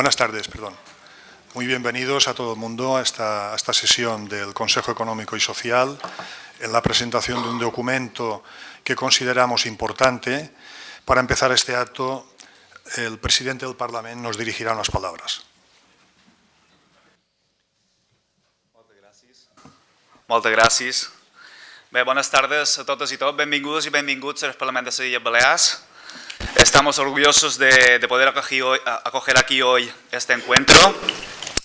Buenas tardes, perdón. Muy bienvenidos a todo el mundo a esta sesión del Consejo Económico y Social en la presentación de un documento que consideramos importante. Para empezar este acto, el presidente del Parlament nos dirigirà unes palabras. Moltes gràcies. Bé, bones tardes a totes i tots. Benvingudes y benvinguts al Parlament de les Illes Balears. Estamos orgullosos de poder acoger aquí hoy este encuentro.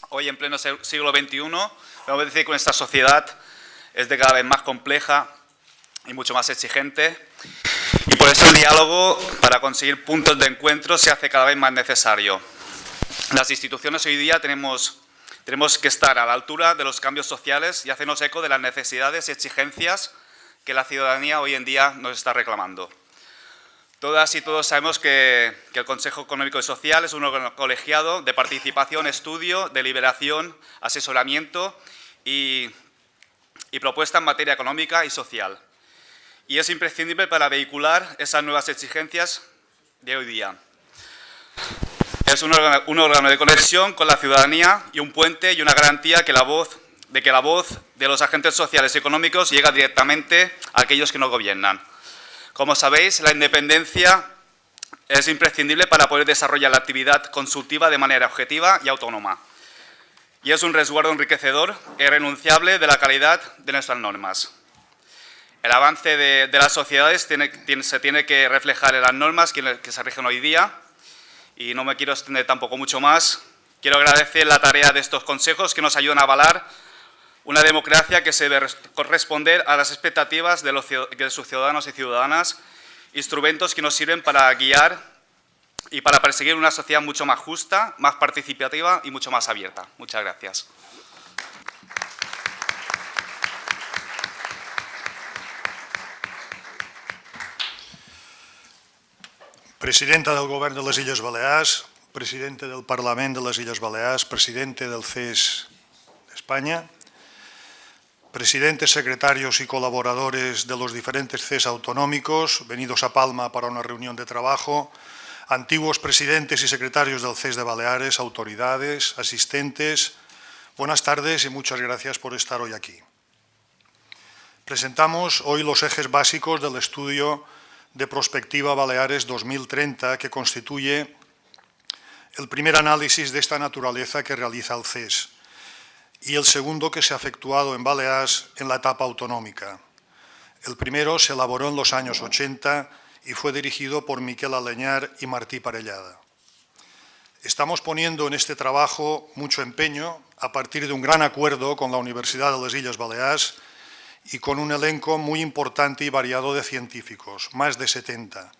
Hoy, en pleno siglo XXI, vamos a decir que nuestra sociedad es de cada vez más compleja y mucho más exigente. Y por eso el diálogo, para conseguir puntos de encuentro, se hace cada vez más necesario. Las instituciones hoy día tenemos que estar a la altura de los cambios sociales y hacernos eco de las necesidades y exigencias que la ciudadanía hoy en día nos está reclamando. Todas y todos sabemos que el Consejo Económico y Social es un órgano colegiado de participación, estudio, deliberación, asesoramiento y propuesta en materia económica y social. Y es imprescindible para vehicular esas nuevas exigencias de hoy día. Es un órgano de conexión con la ciudadanía y un puente y una garantía de que la voz de los agentes sociales y económicos llega directamente a aquellos que nos gobiernan. Como sabéis, la independencia es imprescindible para poder desarrollar la actividad consultiva de manera objetiva y autónoma. Y es un resguardo enriquecedor e irrenunciable de la calidad de nuestras normas. El avance de las sociedades se tiene que reflejar en las normas que se rigen hoy día. Y no me quiero extender tampoco mucho más. Quiero agradecer la tarea de estos consejos que nos ayudan a avalar una democracia que se debe corresponder a las expectativas de sus ciudadanos y ciudadanas, instrumentos que nos sirven para guiar y para perseguir una sociedad mucho más justa, más participativa y mucho más abierta. Muchas gracias. Presidenta del Govern de les Illes Balears, presidente del Parlament de les Illes Balears, presidente del CES d'Espanya, presidentes, secretarios y colaboradores de los diferentes CES autonómicos, venidos a Palma para una reunión de trabajo, antiguos presidentes y secretarios del CES de Baleares, autoridades, asistentes, buenas tardes y muchas gracias por estar hoy aquí. Presentamos hoy los ejes básicos del estudio de Prospectiva Baleares 2030, que constituye el primer análisis de esta naturaleza que realiza el CES y el segundo que se ha efectuado en Baleares en la etapa autonómica. El primero se elaboró en los años 80 y fue dirigido por Miquel Aleñar y Martí Parellada. Estamos poniendo en este trabajo mucho empeño a partir de un gran acuerdo con la Universidad de les Illes Balears y con un elenco muy importante y variado de científicos, más de 70,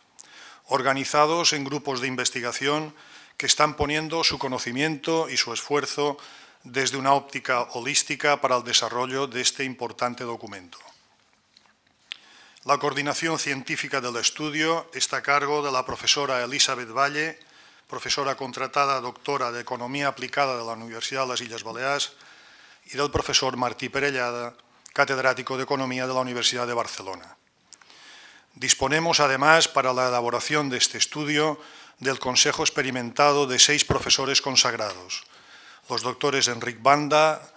organizados en grupos de investigación que están poniendo su conocimiento y su esfuerzo desde una óptica holística para el desarrollo de este importante documento. La coordinación científica del estudio está a cargo de la profesora Elizabeth Valle, profesora contratada doctora de Economía Aplicada de la Universidad de les Illes Balears, y del profesor Martí Parellada, catedrático de Economía de la Universidad de Barcelona. Disponemos, además, para la elaboración de este estudio, del consejo experimentado de 6 profesores consagrados: los doctores Enric Banda,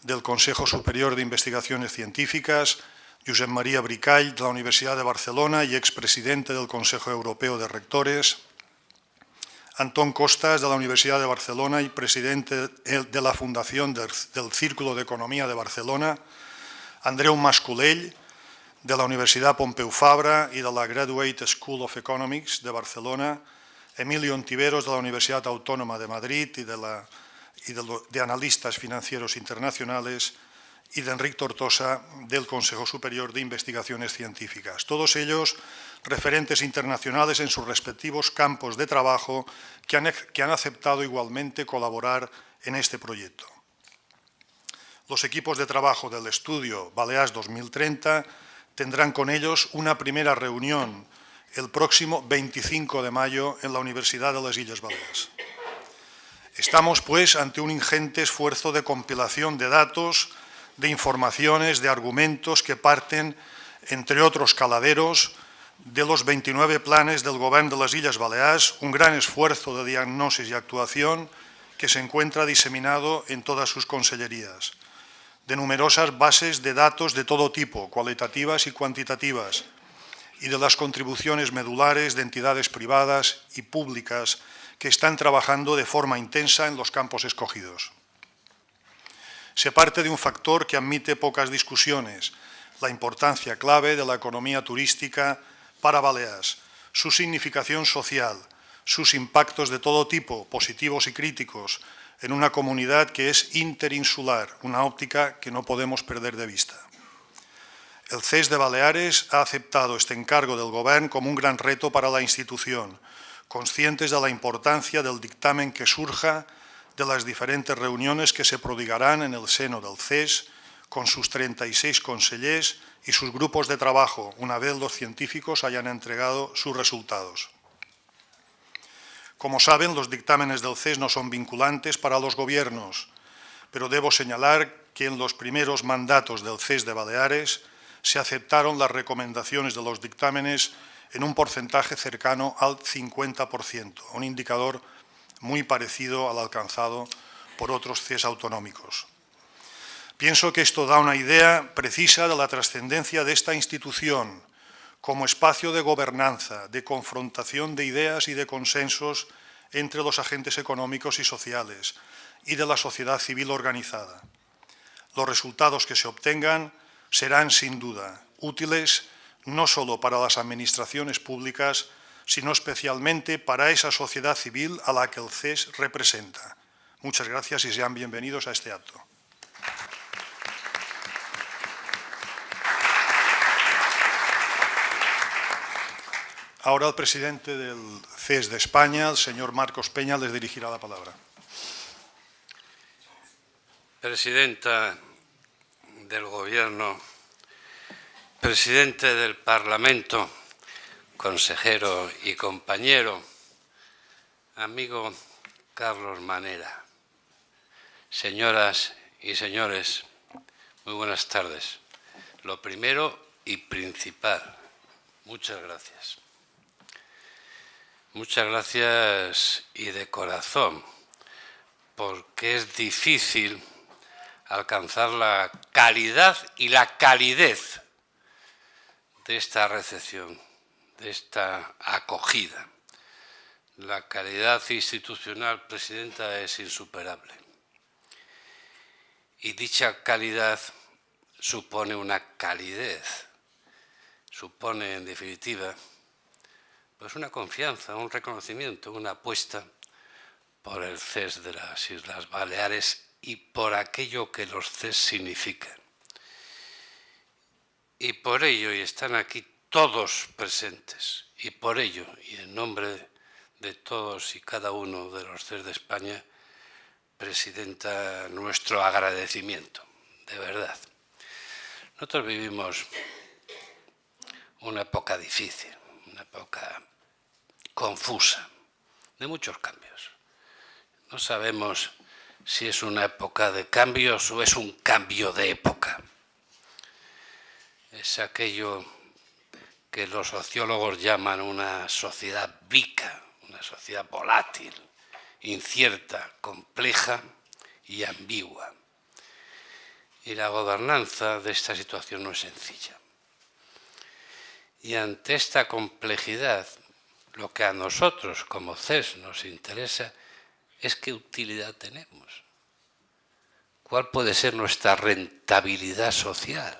del Consejo Superior de Investigaciones Científicas, Josep María Bricall, de la Universidad de Barcelona y expresidente del Consejo Europeo de Rectores, Antón Costas, de la Universidad de Barcelona y presidente de la Fundación del Círculo de Economía de Barcelona, Andreu Mascolell, de la Universidad Pompeu Fabra y de la Graduate School of Economics de Barcelona, Emilio Ontiveros, de la Universidad Autónoma de Madrid y de Analistas Financieros Internacionales, y de Enric Tortosa, del Consejo Superior de Investigaciones Científicas. Todos ellos referentes internacionales en sus respectivos campos de trabajo que han aceptado igualmente colaborar en este proyecto. Los equipos de trabajo del estudio Balears 2030 tendrán con ellos una primera reunión el próximo 25 de mayo en la Universidad de les Illes Balears. Estamos, pues, ante un ingente esfuerzo de compilación de datos, de informaciones, de argumentos que parten, entre otros caladeros, de los 29 planes del Govern de les Illes Balears, un gran esfuerzo de diagnosis y actuación que se encuentra diseminado en todas sus consellerías, de numerosas bases de datos de todo tipo, cualitativas y cuantitativas, y de las contribuciones medulares de entidades privadas y públicas que están trabajando de forma intensa en los campos escogidos. Se parte de un factor que admite pocas discusiones, la importancia clave de la economía turística para Baleares, su significación social, sus impactos de todo tipo, positivos y críticos, en una comunidad que es interinsular, una óptica que no podemos perder de vista. El CES de Baleares ha aceptado este encargo del Govern como un gran reto para la institución, conscientes de la importancia del dictamen que surja de las diferentes reuniones que se prodigarán en el seno del CES con sus 36 consellers y sus grupos de trabajo, una vez los científicos hayan entregado sus resultados. Como saben, los dictámenes del CES no son vinculantes para los gobiernos, pero debo señalar que en los primeros mandatos del CES de Baleares se aceptaron las recomendaciones de los dictámenes en un porcentaje cercano al 50%, un indicador muy parecido al alcanzado por otros CES autonómicos. Pienso que esto da una idea precisa de la trascendencia de esta institución como espacio de gobernanza, de confrontación de ideas y de consensos entre los agentes económicos y sociales y de la sociedad civil organizada. Los resultados que se obtengan serán, sin duda, útiles no solo para las administraciones públicas, sino especialmente para esa sociedad civil a la que el CES representa. Muchas gracias y sean bienvenidos a este acto. Ahora el presidente del CES de España, el señor Marcos Peña, les dirigirá la palabra. Presidenta del Gobierno, presidente del Parlamento, consejero y compañero, amigo Carlos Manera, señoras y señores, muy buenas tardes. Lo primero y principal, muchas gracias. Muchas gracias y de corazón, porque es difícil alcanzar la calidad y la calidez de esta recepción, de esta acogida. La calidad institucional, Presidenta, es insuperable. Y dicha calidad supone una calidez, supone, en definitiva, pues una confianza, un reconocimiento, una apuesta por el CES de las Islas Baleares y por aquello que los CES significan. Y por ello, y están aquí todos presentes, y por ello, y en nombre de todos y cada uno de los CES de España, Presidenta, nuestro agradecimiento, de verdad. Nosotros vivimos una época difícil, una época confusa, de muchos cambios. No sabemos si es una época de cambios o es un cambio de época. Es aquello que los sociólogos llaman una sociedad bica, una sociedad volátil, incierta, compleja y ambigua. Y la gobernanza de esta situación no es sencilla. Y ante esta complejidad, lo que a nosotros como CES nos interesa es qué utilidad tenemos. ¿Cuál puede ser nuestra rentabilidad social?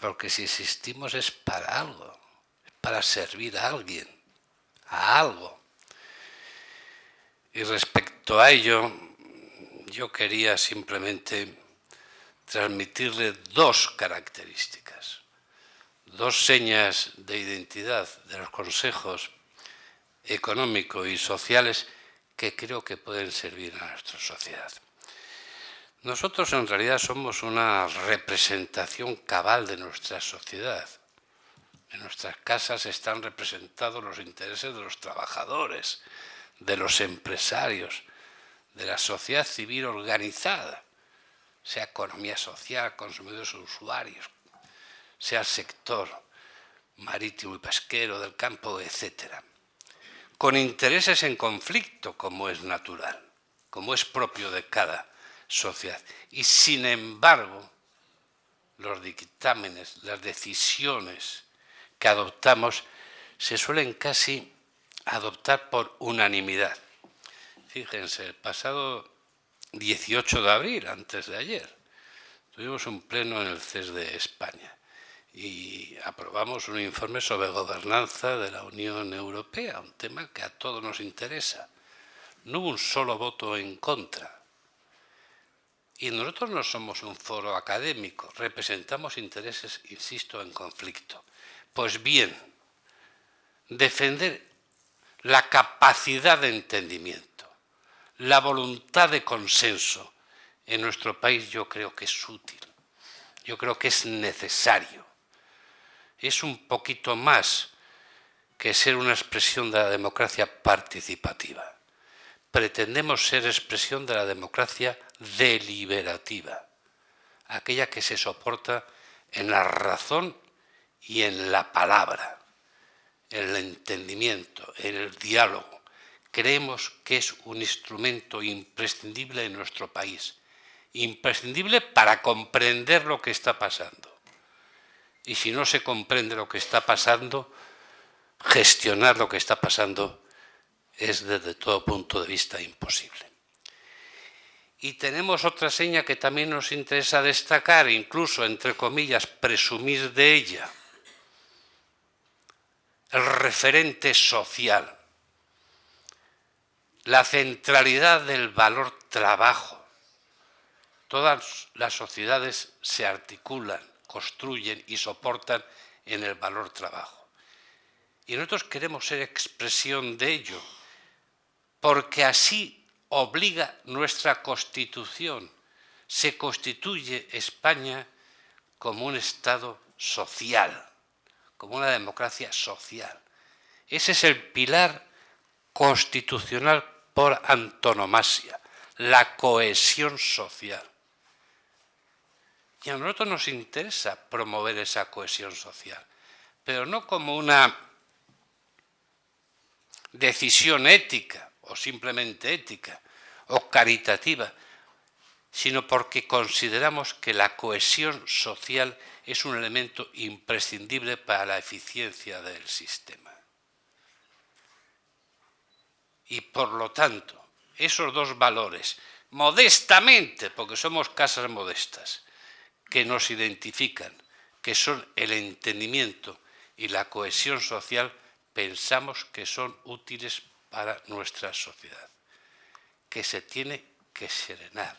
Porque si existimos es para algo, es para servir a alguien, a algo. Y respecto a ello, yo quería simplemente transmitirle dos características, dos señas de identidad de los consejos económicos y sociales que creo que pueden servir a nuestra sociedad. Nosotros en realidad somos una representación cabal de nuestra sociedad. En nuestras casas están representados los intereses de los trabajadores, de los empresarios, de la sociedad civil organizada, sea economía social, consumidores o usuarios, sea el sector marítimo y pesquero, del campo, etc., con intereses en conflicto, como es natural. como es propio de cada sociedad. Y sin embargo, los dictámenes, las decisiones que adoptamos se suelen casi adoptar por unanimidad. Fíjense, el pasado 18 de abril, antes de ayer, tuvimos un pleno en el CES de España y aprobamos un informe sobre gobernanza de la Unión Europea, un tema que a todos nos interesa. No hubo un solo voto en contra. Y nosotros no somos un foro académico, representamos intereses, insisto, en conflicto. Pues bien, defender la capacidad de entendimiento, la voluntad de consenso en nuestro país yo creo que es útil, yo creo que es necesario. Es un poquito más que ser una expresión de la democracia participativa. Pretendemos ser expresión de la democracia deliberativa, aquella que se soporta en la razón y en la palabra, en el entendimiento, en el diálogo. Creemos que es un instrumento imprescindible en nuestro país, imprescindible para comprender lo que está pasando. Y si no se comprende lo que está pasando, gestionar lo que está pasando es desde todo punto de vista imposible. Y tenemos otra seña que también nos interesa destacar, incluso, entre comillas, presumir de ella. El referente social. La centralidad del valor trabajo. Todas las sociedades se articulan, construyen y soportan en el valor trabajo. Y nosotros queremos ser expresión de ello, porque así obliga nuestra Constitución. Se constituye España como un Estado social, como una democracia social. Ese es el pilar constitucional por antonomasia, la cohesión social. Y a nosotros nos interesa promover esa cohesión social, pero no como una decisión ética o simplemente ética o caritativa, sino porque consideramos que la cohesión social es un elemento imprescindible para la eficiencia del sistema. Y por lo tanto, esos dos valores, modestamente, porque somos casas modestas, que nos identifican, que son el entendimiento y la cohesión social, pensamos que son útiles para nuestra sociedad, que se tiene que serenar,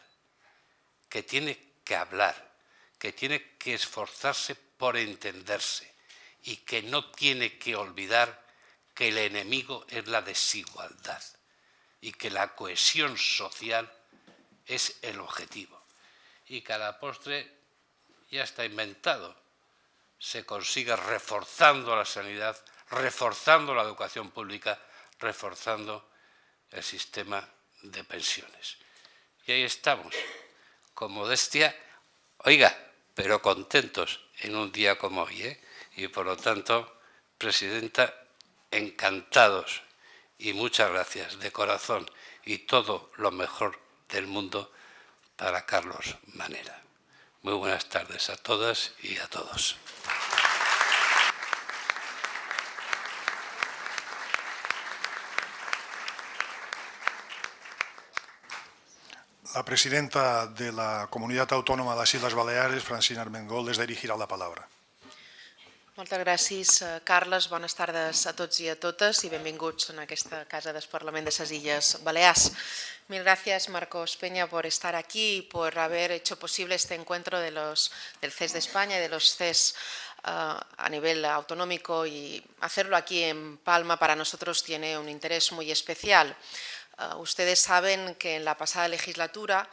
que tiene que hablar, que tiene que esforzarse por entenderse y que no tiene que olvidar que el enemigo es la desigualdad y que la cohesión social es el objetivo y que a la postre ya está inventado. Se consigue reforzando la sanidad, reforzando la educación pública, reforzando el sistema de pensiones. Y ahí estamos, con modestia, oiga, pero contentos en un día como hoy, ¿eh? Y por lo tanto, Presidenta, encantados y muchas gracias de corazón y todo lo mejor del mundo para Carlos Manera. Muy buenas tardes a todas y a todos. La presidenta de la Comunitat Autònoma de les Illes Baleares, Francina Armengol, les dirigirà la paraula. Moltes gràcies, Carles. Bones tardes a tots i a totes y benvinguts en aquesta Casa del Parlament de les Illes Balears. Mil gracias, Marcos Peña, por estar aquí y por haber hecho posible este encuentro del CES de España y de los CES a nivel autonómico, y hacerlo aquí en Palma para nosotros tiene un interés muy especial. Ustedes saben que en la pasada legislatura,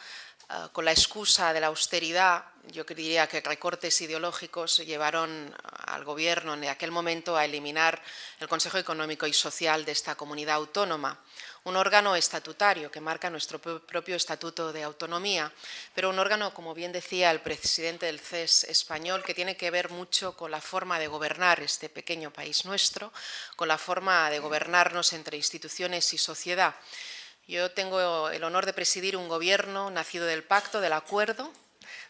con la excusa de la austeridad, yo diría que recortes ideológicos llevaron al Gobierno en aquel momento a eliminar el Consejo Económico y Social de esta comunidad autónoma, un órgano estatutario que marca nuestro propio Estatuto de Autonomía, pero un órgano, como bien decía el presidente del CES español, que tiene que ver mucho con la forma de gobernar este pequeño país nuestro, con la forma de gobernarnos entre instituciones y sociedad. Yo tengo el honor de presidir un gobierno nacido del pacto, del acuerdo,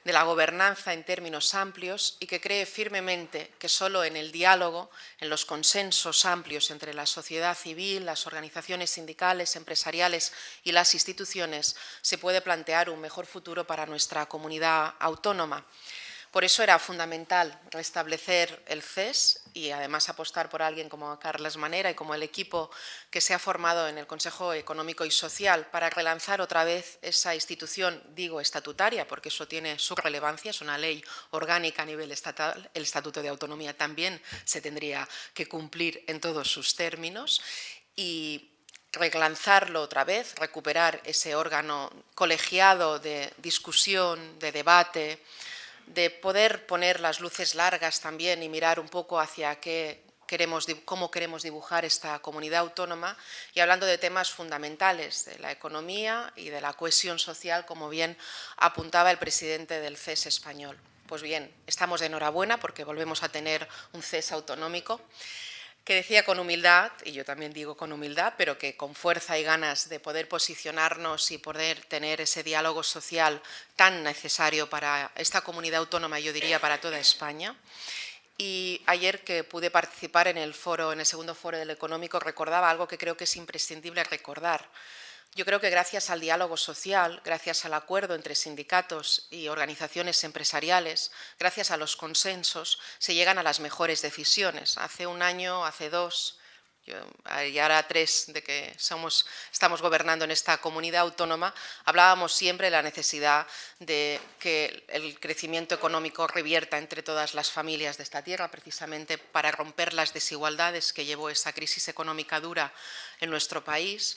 de la gobernanza en términos amplios y que cree firmemente que solo en el diálogo, en los consensos amplios entre la sociedad civil, las organizaciones sindicales, empresariales y las instituciones, se puede plantear un mejor futuro para nuestra comunidad autónoma. Por eso era fundamental restablecer el CES y además apostar por alguien como Carles Manera y como el equipo que se ha formado en el Consejo Económico y Social para relanzar otra vez esa institución, digo estatutaria, porque eso tiene su relevancia, es una ley orgánica a nivel estatal, el Estatuto de Autonomía también se tendría que cumplir en todos sus términos y relanzarlo otra vez, recuperar ese órgano colegiado de discusión, de debate, de poder poner las luces largas también y mirar un poco hacia cómo queremos dibujar esta comunidad autónoma y hablando de temas fundamentales de la economía y de la cohesión social, como bien apuntaba el presidente del CES español. Pues bien, estamos de enhorabuena porque volvemos a tener un CES autonómico que decía con humildad, y yo también digo con humildad, pero que con fuerza y ganas de poder posicionarnos y poder tener ese diálogo social tan necesario para esta comunidad autónoma, yo diría para toda España. Y ayer que pude participar en el segundo foro del Económico, recordaba algo que creo que es imprescindible recordar. Yo creo que gracias al diálogo social, gracias al acuerdo entre sindicatos y organizaciones empresariales, gracias a los consensos, se llegan a las mejores decisiones. Hace un año, hace dos, y ahora 3 de que estamos gobernando en esta comunidad autónoma, hablábamos siempre de la necesidad de que el crecimiento económico revierta entre todas las familias de esta tierra, precisamente para romper las desigualdades que llevó esa crisis económica dura en nuestro país.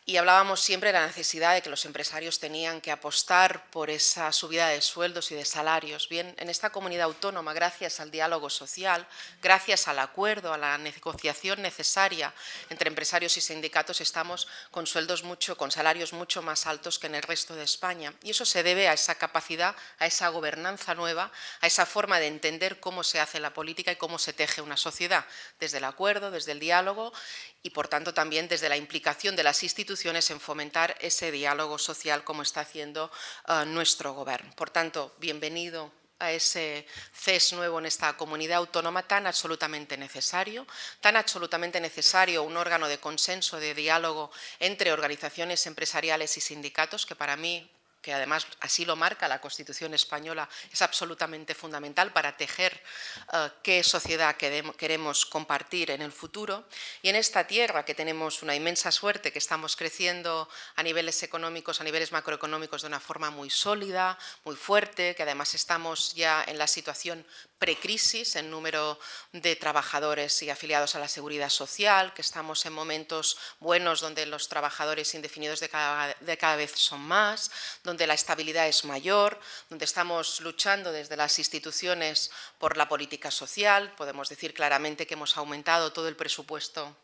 Y hablábamos siempre de la necesidad de que los empresarios tenían que apostar por esa subida de sueldos y de salarios. Bien, en esta comunidad autónoma, gracias al diálogo social, gracias al acuerdo, a la negociación necesaria entre empresarios y sindicatos, estamos con salarios mucho más altos que en el resto de España. Y eso se debe a esa capacidad, a esa gobernanza nueva, a esa forma de entender cómo se hace la política y cómo se teje una sociedad, desde el acuerdo, desde el diálogo y, por tanto, también desde la implicación de las instituciones en fomentar ese diálogo social como está haciendo nuestro Gobierno. Por tanto, bienvenido a ese CES nuevo en esta comunidad autónoma tan absolutamente necesario un órgano de consenso, de diálogo entre organizaciones empresariales y sindicatos, que para mí, que además así lo marca la Constitución española, es absolutamente fundamental para tejer qué sociedad queremos compartir en el futuro. Y en esta tierra que tenemos una inmensa suerte, que estamos creciendo a niveles económicos, a niveles macroeconómicos de una forma muy sólida, muy fuerte, que además estamos ya en la situación precrisis en número de trabajadores y afiliados a la Seguridad Social, que estamos en momentos buenos donde los trabajadores indefinidos de cada vez son más, donde la estabilidad es mayor, donde estamos luchando desde las instituciones por la política social. Podemos decir claramente que hemos aumentado todo el presupuesto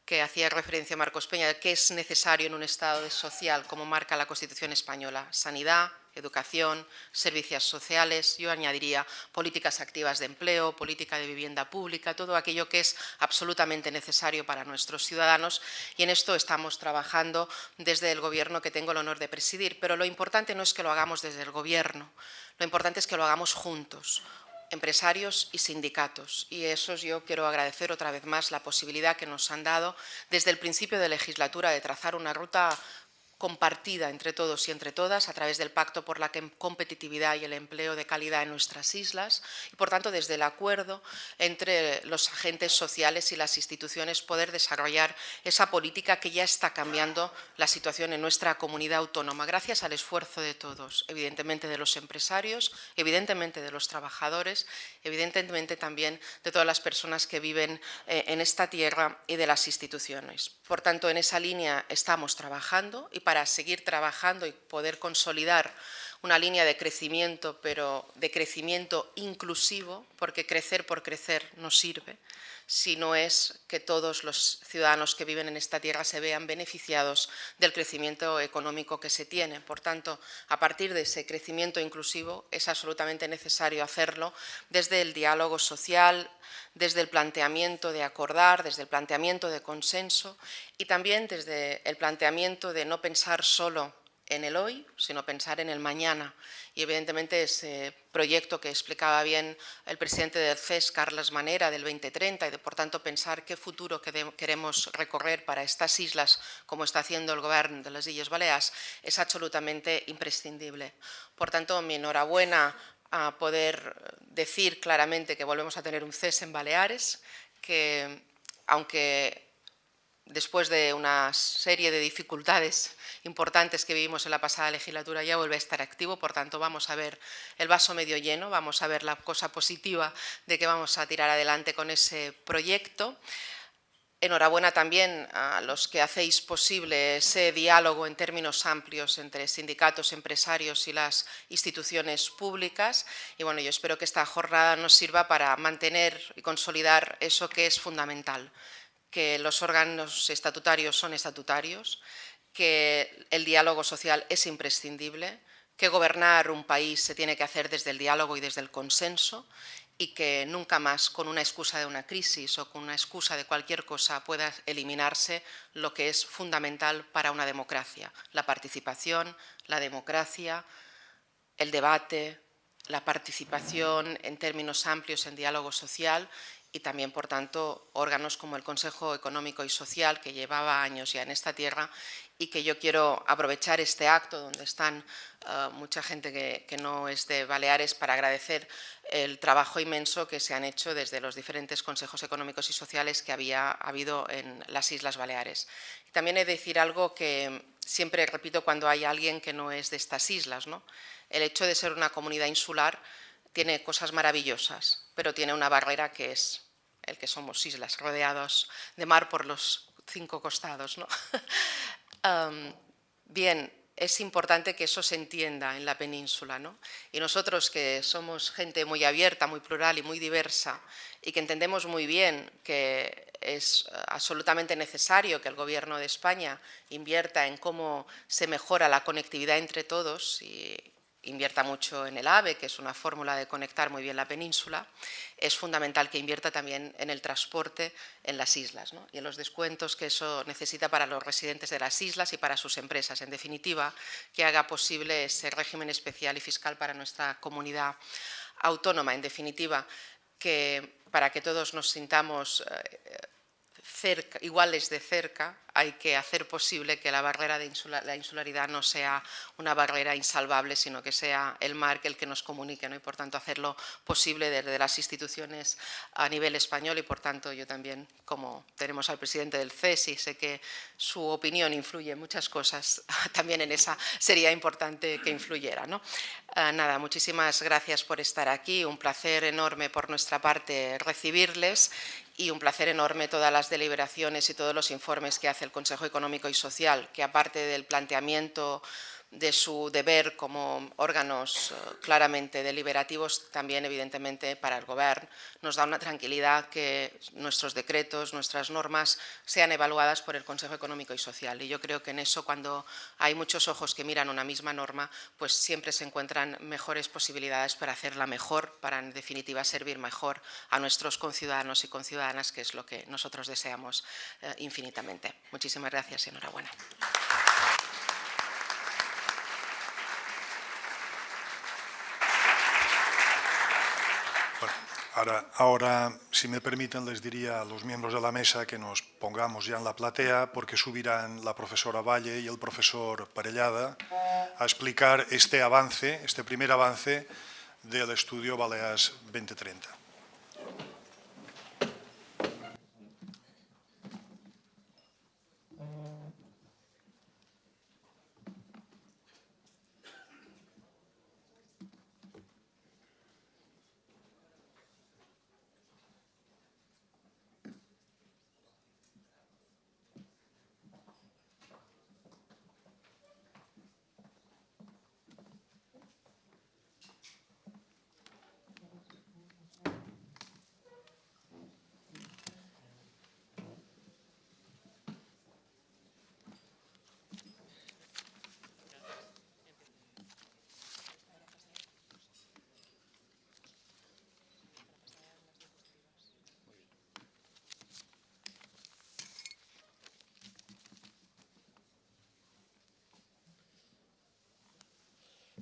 que hacía referencia Marcos Peña, que es necesario en un Estado social como marca la Constitución española: sanidad, educación, servicios sociales, yo añadiría políticas activas de empleo, política de vivienda pública, todo aquello que es absolutamente necesario para nuestros ciudadanos, y en esto estamos trabajando desde el Gobierno que tengo el honor de presidir. Pero lo importante no es que lo hagamos desde el Gobierno, lo importante es que lo hagamos juntos, empresarios y sindicatos, y eso yo quiero agradecer otra vez más la posibilidad que nos han dado desde el principio de legislatura de trazar una ruta compartida entre todos y entre todas a través del Pacto por la Competitividad y el Empleo de Calidad en nuestras islas y, por tanto, desde el acuerdo entre los agentes sociales y las instituciones poder desarrollar esa política que ya está cambiando la situación en nuestra comunidad autónoma gracias al esfuerzo de todos, evidentemente de los empresarios, evidentemente de los trabajadores, evidentemente también de todas las personas que viven en esta tierra y de las instituciones. Por tanto, en esa línea estamos trabajando y para seguir trabajando y poder consolidar una línea de crecimiento, pero de crecimiento inclusivo, porque crecer por crecer no sirve, si no es que todos los ciudadanos que viven en esta tierra se vean beneficiados del crecimiento económico que se tiene. Por tanto, a partir de ese crecimiento inclusivo es absolutamente necesario hacerlo desde el diálogo social, desde el planteamiento de acordar, desde el planteamiento de consenso y también desde el planteamiento de no pensar solo en el hoy, sino pensar en el mañana. Y evidentemente ese proyecto que explicaba bien el presidente del CES, Carles Manera, del 2030, y de, por tanto, pensar qué futuro queremos recorrer para estas islas, como está haciendo el Gobierno de las Illes Balears, es absolutamente imprescindible. Por tanto, mi enhorabuena a poder decir claramente que volvemos a tener un CES en Baleares, que aunque después de una serie de dificultades importantes que vivimos en la pasada legislatura, ya vuelve a estar activo. Por tanto, vamos a ver el vaso medio lleno, vamos a ver la cosa positiva de que vamos a tirar adelante con ese proyecto. Enhorabuena también a los que hacéis posible ese diálogo en términos amplios entre sindicatos, empresarios y las instituciones públicas. Y bueno, yo espero que esta jornada nos sirva para mantener y consolidar eso que es fundamental, que los órganos estatutarios son estatutarios, que el diálogo social es imprescindible, que gobernar un país se tiene que hacer desde el diálogo y desde el consenso y que nunca más, con una excusa de una crisis o con una excusa de cualquier cosa, pueda eliminarse lo que es fundamental para una democracia: la participación, la democracia, el debate, la participación en términos amplios en diálogo social y también, por tanto, órganos como el Consejo Económico y Social, que llevaba años ya en esta tierra y que yo quiero aprovechar este acto donde están mucha gente que no es de Baleares para agradecer el trabajo inmenso que se han hecho desde los diferentes consejos económicos y sociales que había habido en las Islas Baleares. Y también he de decir algo que siempre repito cuando hay alguien que no es de estas islas, ¿no? El hecho de ser una comunidad insular tiene cosas maravillosas, pero tiene una barrera que es el que somos islas, rodeados de mar por los 5 costados, ¿no? Bien, es importante que eso se entienda en la península, ¿no? Y nosotros, que somos gente muy abierta, muy plural y muy diversa, y que entendemos muy bien que es absolutamente necesario que el Gobierno de España invierta en cómo se mejora la conectividad entre todos y invierta mucho en el AVE, que es una fórmula de conectar muy bien la península, es fundamental que invierta también en el transporte en las islas, ¿no? Y en los descuentos que eso necesita para los residentes de las islas y para sus empresas. En definitiva, que haga posible ese régimen especial y fiscal para nuestra comunidad autónoma. En definitiva, que para que todos nos sintamos iguales de cerca, hay que hacer posible que la barrera de la insularidad no sea una barrera insalvable, sino que sea el mar el que nos comunique, ¿no? Y por tanto hacerlo posible desde las instituciones a nivel español y por tanto yo también, como tenemos al presidente del CES y sé que su opinión influye en muchas cosas, también en esa sería importante que influyera, ¿no? Nada, muchísimas gracias por estar aquí, un placer enorme por nuestra parte recibirles y un placer enorme todas las deliberaciones y todos los informes que hace el Consejo Económico y Social, que aparte del planteamiento de su deber como órganos claramente deliberativos, también evidentemente para el Gobierno nos da una tranquilidad que nuestros decretos, nuestras normas sean evaluadas por el Consejo Económico y Social. Y yo creo que en eso, cuando hay muchos ojos que miran una misma norma, pues siempre se encuentran mejores posibilidades para hacerla mejor, para en definitiva servir mejor a nuestros conciudadanos y conciudadanas, que es lo que nosotros deseamos infinitamente. Muchísimas gracias y enhorabuena. Ahora, si me permiten, les diría a los miembros de la mesa que nos pongamos ya en la platea porque subirán la profesora Valle y el profesor Parellada a explicar este avance, este primer avance del estudio Balears 2030.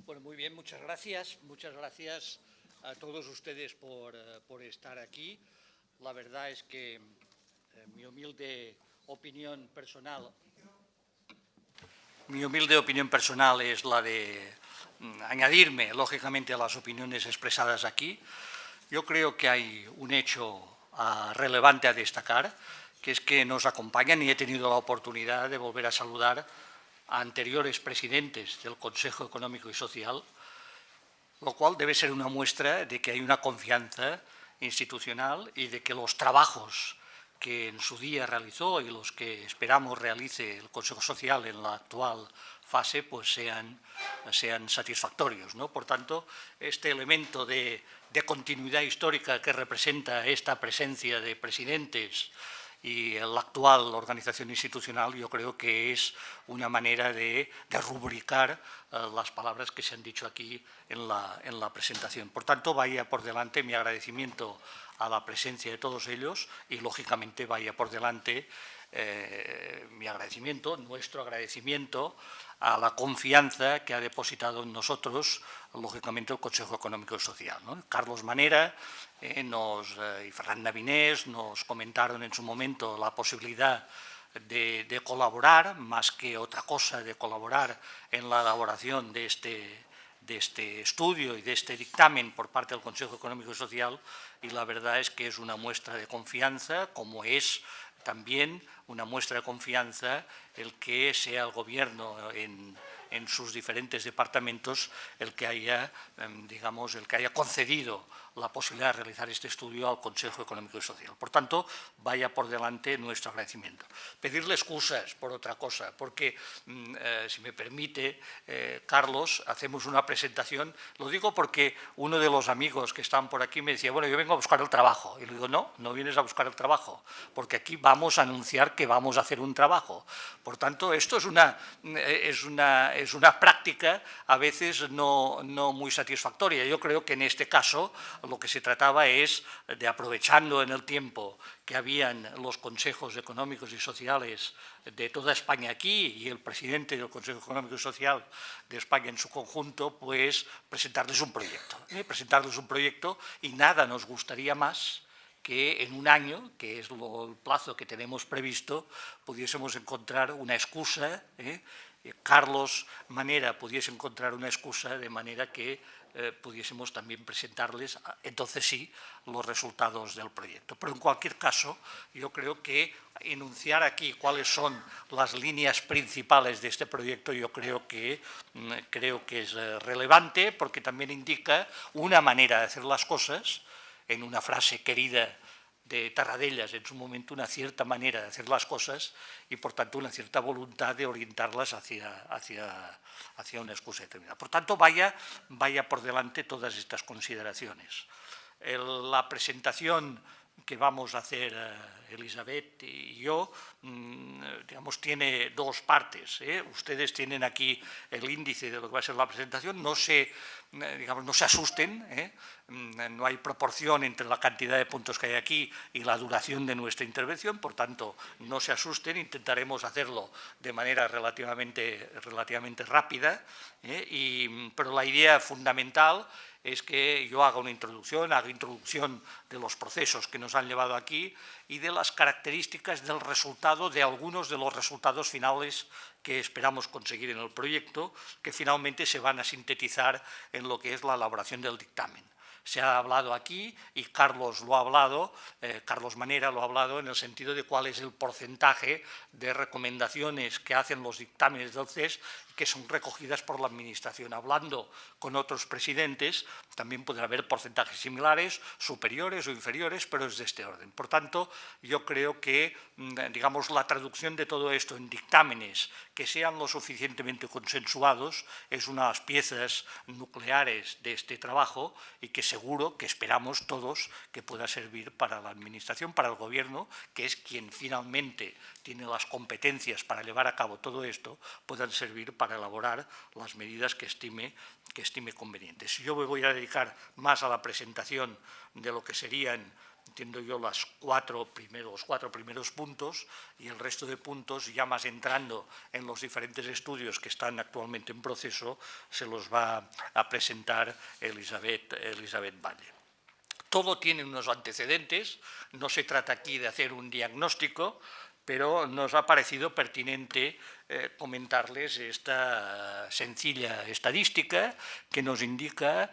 Bueno, muy bien, muchas gracias. Muchas gracias a todos ustedes por estar aquí. La verdad es que mi humilde opinión personal es la de añadirme, lógicamente, a las opiniones expresadas aquí. Yo creo que hay un hecho relevante a destacar, que es que nos acompañan, y he tenido la oportunidad de volver a saludar a anteriores presidentes del Consejo Económico y Social, lo cual debe ser una muestra de que hay una confianza institucional y de que los trabajos que en su día realizó y los que esperamos realice el Consejo Social en la actual fase, pues sean satisfactorios, ¿no? Por tanto, este elemento de continuidad histórica que representa esta presencia de presidentes y la actual organización institucional, yo creo que es una manera de rubricar las palabras que se han dicho aquí en la presentación. Por tanto, vaya por delante mi agradecimiento a la presencia de todos ellos y, lógicamente, vaya por delante mi agradecimiento, nuestro agradecimiento a la confianza que ha depositado en nosotros, lógicamente, el Consejo Económico y Social, ¿no? Carlos Manera y Ferran Navinés nos comentaron en su momento la posibilidad de colaborar, más que otra cosa, de colaborar en la elaboración de este estudio y de este dictamen por parte del Consejo Económico y Social, y la verdad es que es una muestra de confianza, como es también una muestra de confianza el que sea el Gobierno en sus diferentes departamentos el que haya concedido la posibilidad de realizar este estudio al Consejo Económico y Social. Por tanto, vaya por delante nuestro agradecimiento. Pedirle excusas por otra cosa, porque, si me permite, Carlos, hacemos una presentación. Lo digo porque uno de los amigos que están por aquí me decía, bueno, yo vengo a buscar el trabajo. Y le digo, no vienes a buscar el trabajo, porque aquí vamos a anunciar que vamos a hacer un trabajo. Por tanto, esto es una práctica a veces no muy satisfactoria. Yo creo que en este caso lo que se trataba es de, aprovechando en el tiempo que habían los consejos económicos y sociales de toda España aquí y el presidente del Consejo Económico y Social de España en su conjunto, pues presentarles un proyecto, y nada nos gustaría más que en un año, que es el plazo que tenemos previsto, pudiésemos encontrar una excusa, Carlos Manera pudiese encontrar una excusa de manera que pudiésemos también presentarles, entonces sí, los resultados del proyecto. Pero en cualquier caso, yo creo que enunciar aquí cuáles son las líneas principales de este proyecto, yo creo que es relevante, porque también indica una manera de hacer las cosas, en una frase querida de Tarradellas en su momento, una cierta manera de hacer las cosas y, por tanto, una cierta voluntad de orientarlas hacia una excusa determinada. Por tanto, vaya por delante todas estas consideraciones. La presentación que vamos a hacer Elisabet y yo, digamos, tiene dos partes. Ustedes tienen aquí el índice de lo que va a ser la presentación. No se asusten, no hay proporción entre la cantidad de puntos que hay aquí y la duración de nuestra intervención, por tanto, no se asusten, intentaremos hacerlo de manera relativamente rápida, pero la idea fundamental es que yo haga introducción de los procesos que nos han llevado aquí y de las características del resultado, de algunos de los resultados finales que esperamos conseguir en el proyecto, que finalmente se van a sintetizar en lo que es la elaboración del dictamen. Se ha hablado aquí, y Carlos lo ha hablado, Carlos Manera lo ha hablado, en el sentido de cuál es el porcentaje de recomendaciones que hacen los dictámenes del CES que son recogidas por la Administración. Hablando con otros presidentes, también pueden haber porcentajes similares, superiores o inferiores, pero es de este orden. Por tanto, yo creo que, digamos, la traducción de todo esto en dictámenes que sean lo suficientemente consensuados es una de las piezas nucleares de este trabajo y que seguro que esperamos todos que pueda servir para la Administración, para el Gobierno, que es quien finalmente tiene las competencias para llevar a cabo todo esto, puedan servir para elaborar las medidas que estime convenientes. Yo me voy a dedicar más a la presentación de lo que serían entiendo yo, los cuatro primeros puntos, y el resto de puntos, ya más entrando en los diferentes estudios que están actualmente en proceso, se los va a presentar Elisabet Valle. Todo tiene unos antecedentes, no se trata aquí de hacer un diagnóstico, pero nos ha parecido pertinente comentarles esta sencilla estadística que nos indica,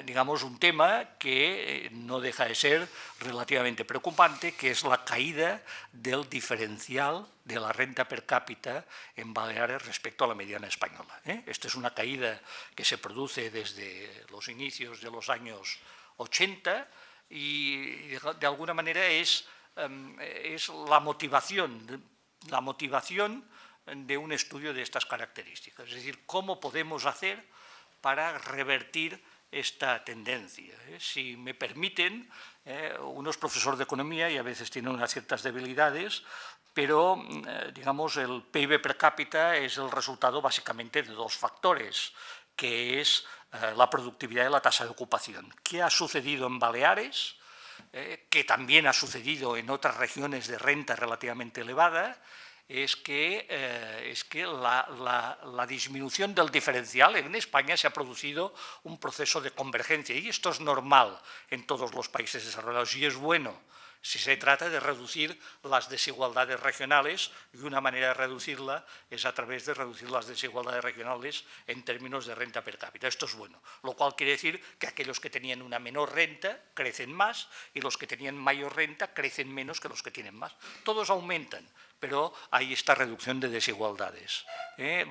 digamos, un tema que no deja de ser relativamente preocupante, que es la caída del diferencial de la renta per cápita en Baleares respecto a la mediana española. Esta es una caída que se produce desde los inicios de los años 80 y de alguna manera es la motivación de un estudio de estas características. Es decir, cómo podemos hacer para revertir esta tendencia. Si me permiten, uno es profesor de economía y a veces tiene unas ciertas debilidades, pero digamos el PIB per cápita es el resultado básicamente de dos factores, que es la productividad y la tasa de ocupación. ¿Qué ha sucedido en Baleares? Que también ha sucedido en otras regiones de renta relativamente elevada, es que la disminución del diferencial en España se ha producido un proceso de convergencia, y esto es normal en todos los países desarrollados y es bueno si se trata de reducir las desigualdades regionales, y una manera de reducirla es a través de reducir las desigualdades regionales en términos de renta per cápita. Esto es bueno, lo cual quiere decir que aquellos que tenían una menor renta crecen más y los que tenían mayor renta crecen menos que los que tienen más. Todos aumentan, pero hay esta reducción de desigualdades.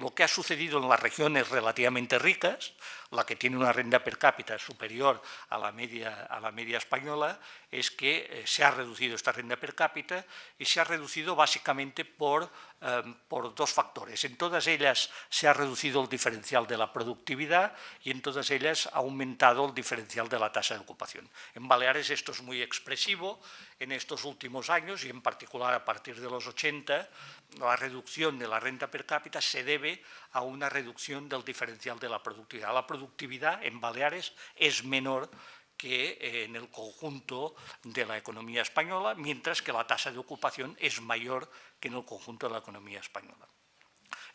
Lo que ha sucedido en las regiones relativamente ricas, la que tiene una renta per cápita superior a la media española, es que se ha reducido esta renta per cápita y se ha reducido básicamente por dos factores. En todas ellas se ha reducido el diferencial de la productividad y en todas ellas ha aumentado el diferencial de la tasa de ocupación. En Baleares esto es muy expresivo. En estos últimos años, y en particular a partir de los 80, la reducción de la renta per cápita se debe a una reducción del diferencial de la productividad. La productividad en Baleares es menor que en el conjunto de la economía española, mientras que la tasa de ocupación es mayor que en el conjunto de la economía española.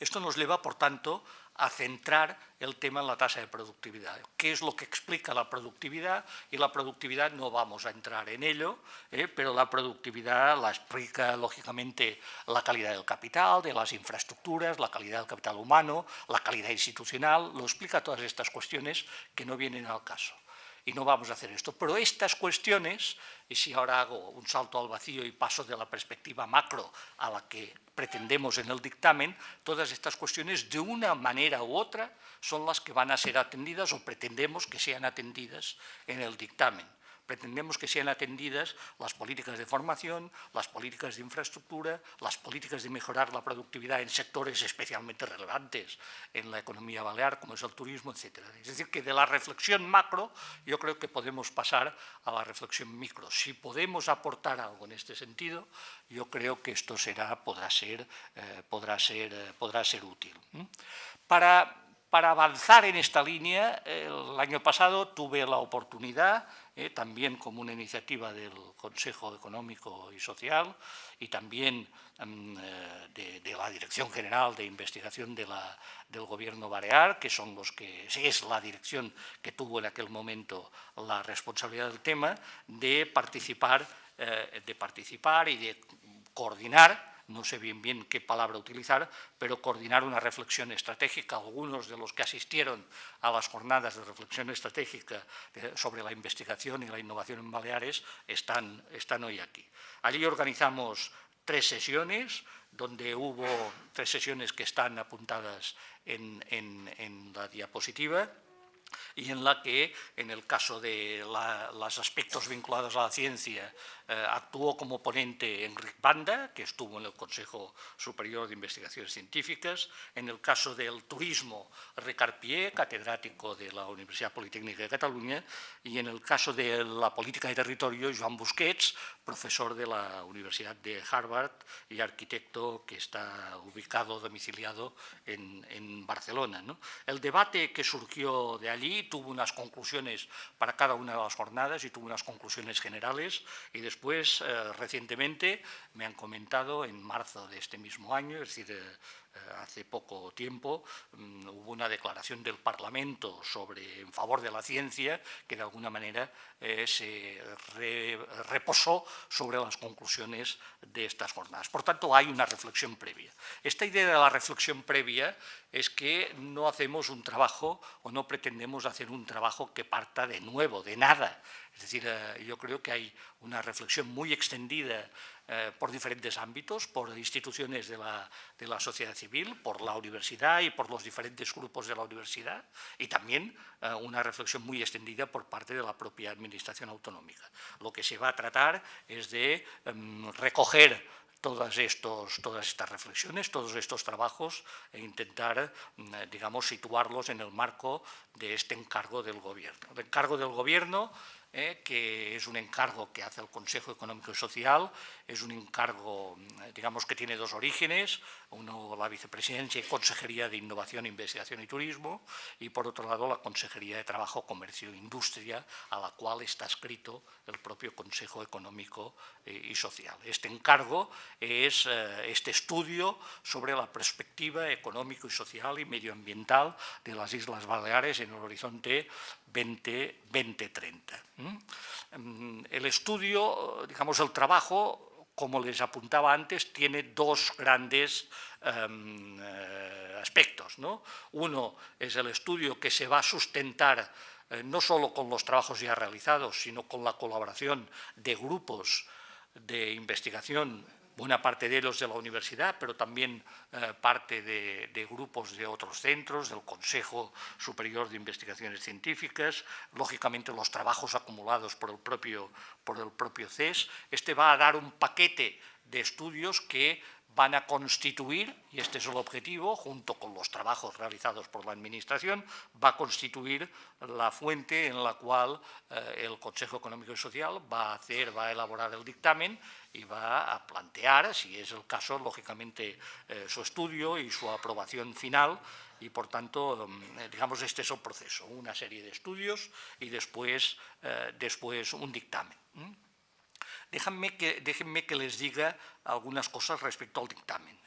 Esto nos lleva, por tanto, a centrar el tema en la tasa de productividad. ¿Qué es lo que explica la productividad? Y la productividad no vamos a entrar en ello, pero la productividad la explica, lógicamente, la calidad del capital, de las infraestructuras, la calidad del capital humano, la calidad institucional, lo explica todas estas cuestiones que no vienen al caso. Y no vamos a hacer esto. Pero estas cuestiones, y si ahora hago un salto al vacío y paso de la perspectiva macro a la que pretendemos en el dictamen, todas estas cuestiones de una manera u otra son las que van a ser atendidas o pretendemos que sean atendidas en el dictamen. Pretendemos que sean atendidas las políticas de formación, las políticas de infraestructura, las políticas de mejorar la productividad en sectores especialmente relevantes en la economía balear, como es el turismo, etc. Es decir, que de la reflexión macro yo creo que podemos pasar a la reflexión micro. Si podemos aportar algo en este sentido, yo creo que esto podrá ser útil. Para avanzar en esta línea, el año pasado tuve la oportunidad, también como una iniciativa del Consejo Económico y Social y también de la Dirección General de Investigación del Gobierno Balear, que es la dirección que tuvo en aquel momento la responsabilidad del tema, de participar y de coordinar, no sé bien qué palabra utilizar, pero coordinar una reflexión estratégica. Algunos de los que asistieron a las jornadas de reflexión estratégica sobre la investigación y la innovación en Baleares están hoy aquí. Allí organizamos 3 sesiones, donde hubo 3 sesiones que están apuntadas en la diapositiva, y en la que, en el caso de los aspectos vinculados a la ciencia, Actuó como ponente Enric Banda, que estuvo en el Consejo Superior de Investigaciones Científicas. En el caso del turismo, Ricard Pié, catedrático de la Universidad Politécnica de Cataluña, y en el caso de la política de territorio, Joan Busquets, profesor de la Universidad de Harvard y arquitecto que está ubicado, domiciliado en Barcelona, ¿no? El debate que surgió de allí tuvo unas conclusiones para cada una de las jornadas y tuvo unas conclusiones generales, y después, recientemente, me han comentado en marzo de este mismo año, es decir, hace poco tiempo, hubo una declaración del Parlamento en favor de la ciencia que de alguna manera se reposó sobre las conclusiones de estas jornadas. Por tanto, hay una reflexión previa. Esta idea de la reflexión previa es que no hacemos un trabajo o no pretendemos hacer un trabajo que parta de nuevo, de nada. Es decir, yo creo que hay una reflexión muy extendida por diferentes ámbitos, por instituciones de la sociedad civil, por la universidad y por los diferentes grupos de la universidad, y también una reflexión muy extendida por parte de la propia administración autonómica. Lo que se va a tratar es de recoger todas estas reflexiones, todos estos trabajos e intentar, digamos, situarlos en el marco de este encargo del Gobierno. El encargo del Gobierno, que es un encargo que hace el Consejo Económico y Social, es un encargo, digamos, que tiene dos orígenes, uno la Vicepresidencia y Consejería de Innovación, Investigación y Turismo, y por otro lado la Consejería de Trabajo, Comercio e Industria, a la cual está adscrito el propio Consejo Económico y Social. Este encargo es este estudio sobre la perspectiva económico y social y medioambiental de las Islas Baleares en el horizonte 2030. El estudio, digamos, el trabajo, como les apuntaba antes, tiene dos grandes aspectos, ¿no? Uno es el estudio que se va a sustentar no solo con los trabajos ya realizados, sino con la colaboración de grupos de investigación, buena parte de ellos de la universidad, pero también parte de grupos de otros centros, del Consejo Superior de Investigaciones Científicas, lógicamente los trabajos acumulados por el propio CES. Este va a dar un paquete de estudios que van a constituir, y este es el objetivo, junto con los trabajos realizados por la Administración, va a constituir la fuente en la cual el Consejo Económico y Social va a elaborar el dictamen y va a plantear, si es el caso, lógicamente, su estudio y su aprobación final, y por tanto, digamos, este es el proceso, una serie de estudios y después un dictamen. Déjenme que les diga algunas cosas respecto al dictamen.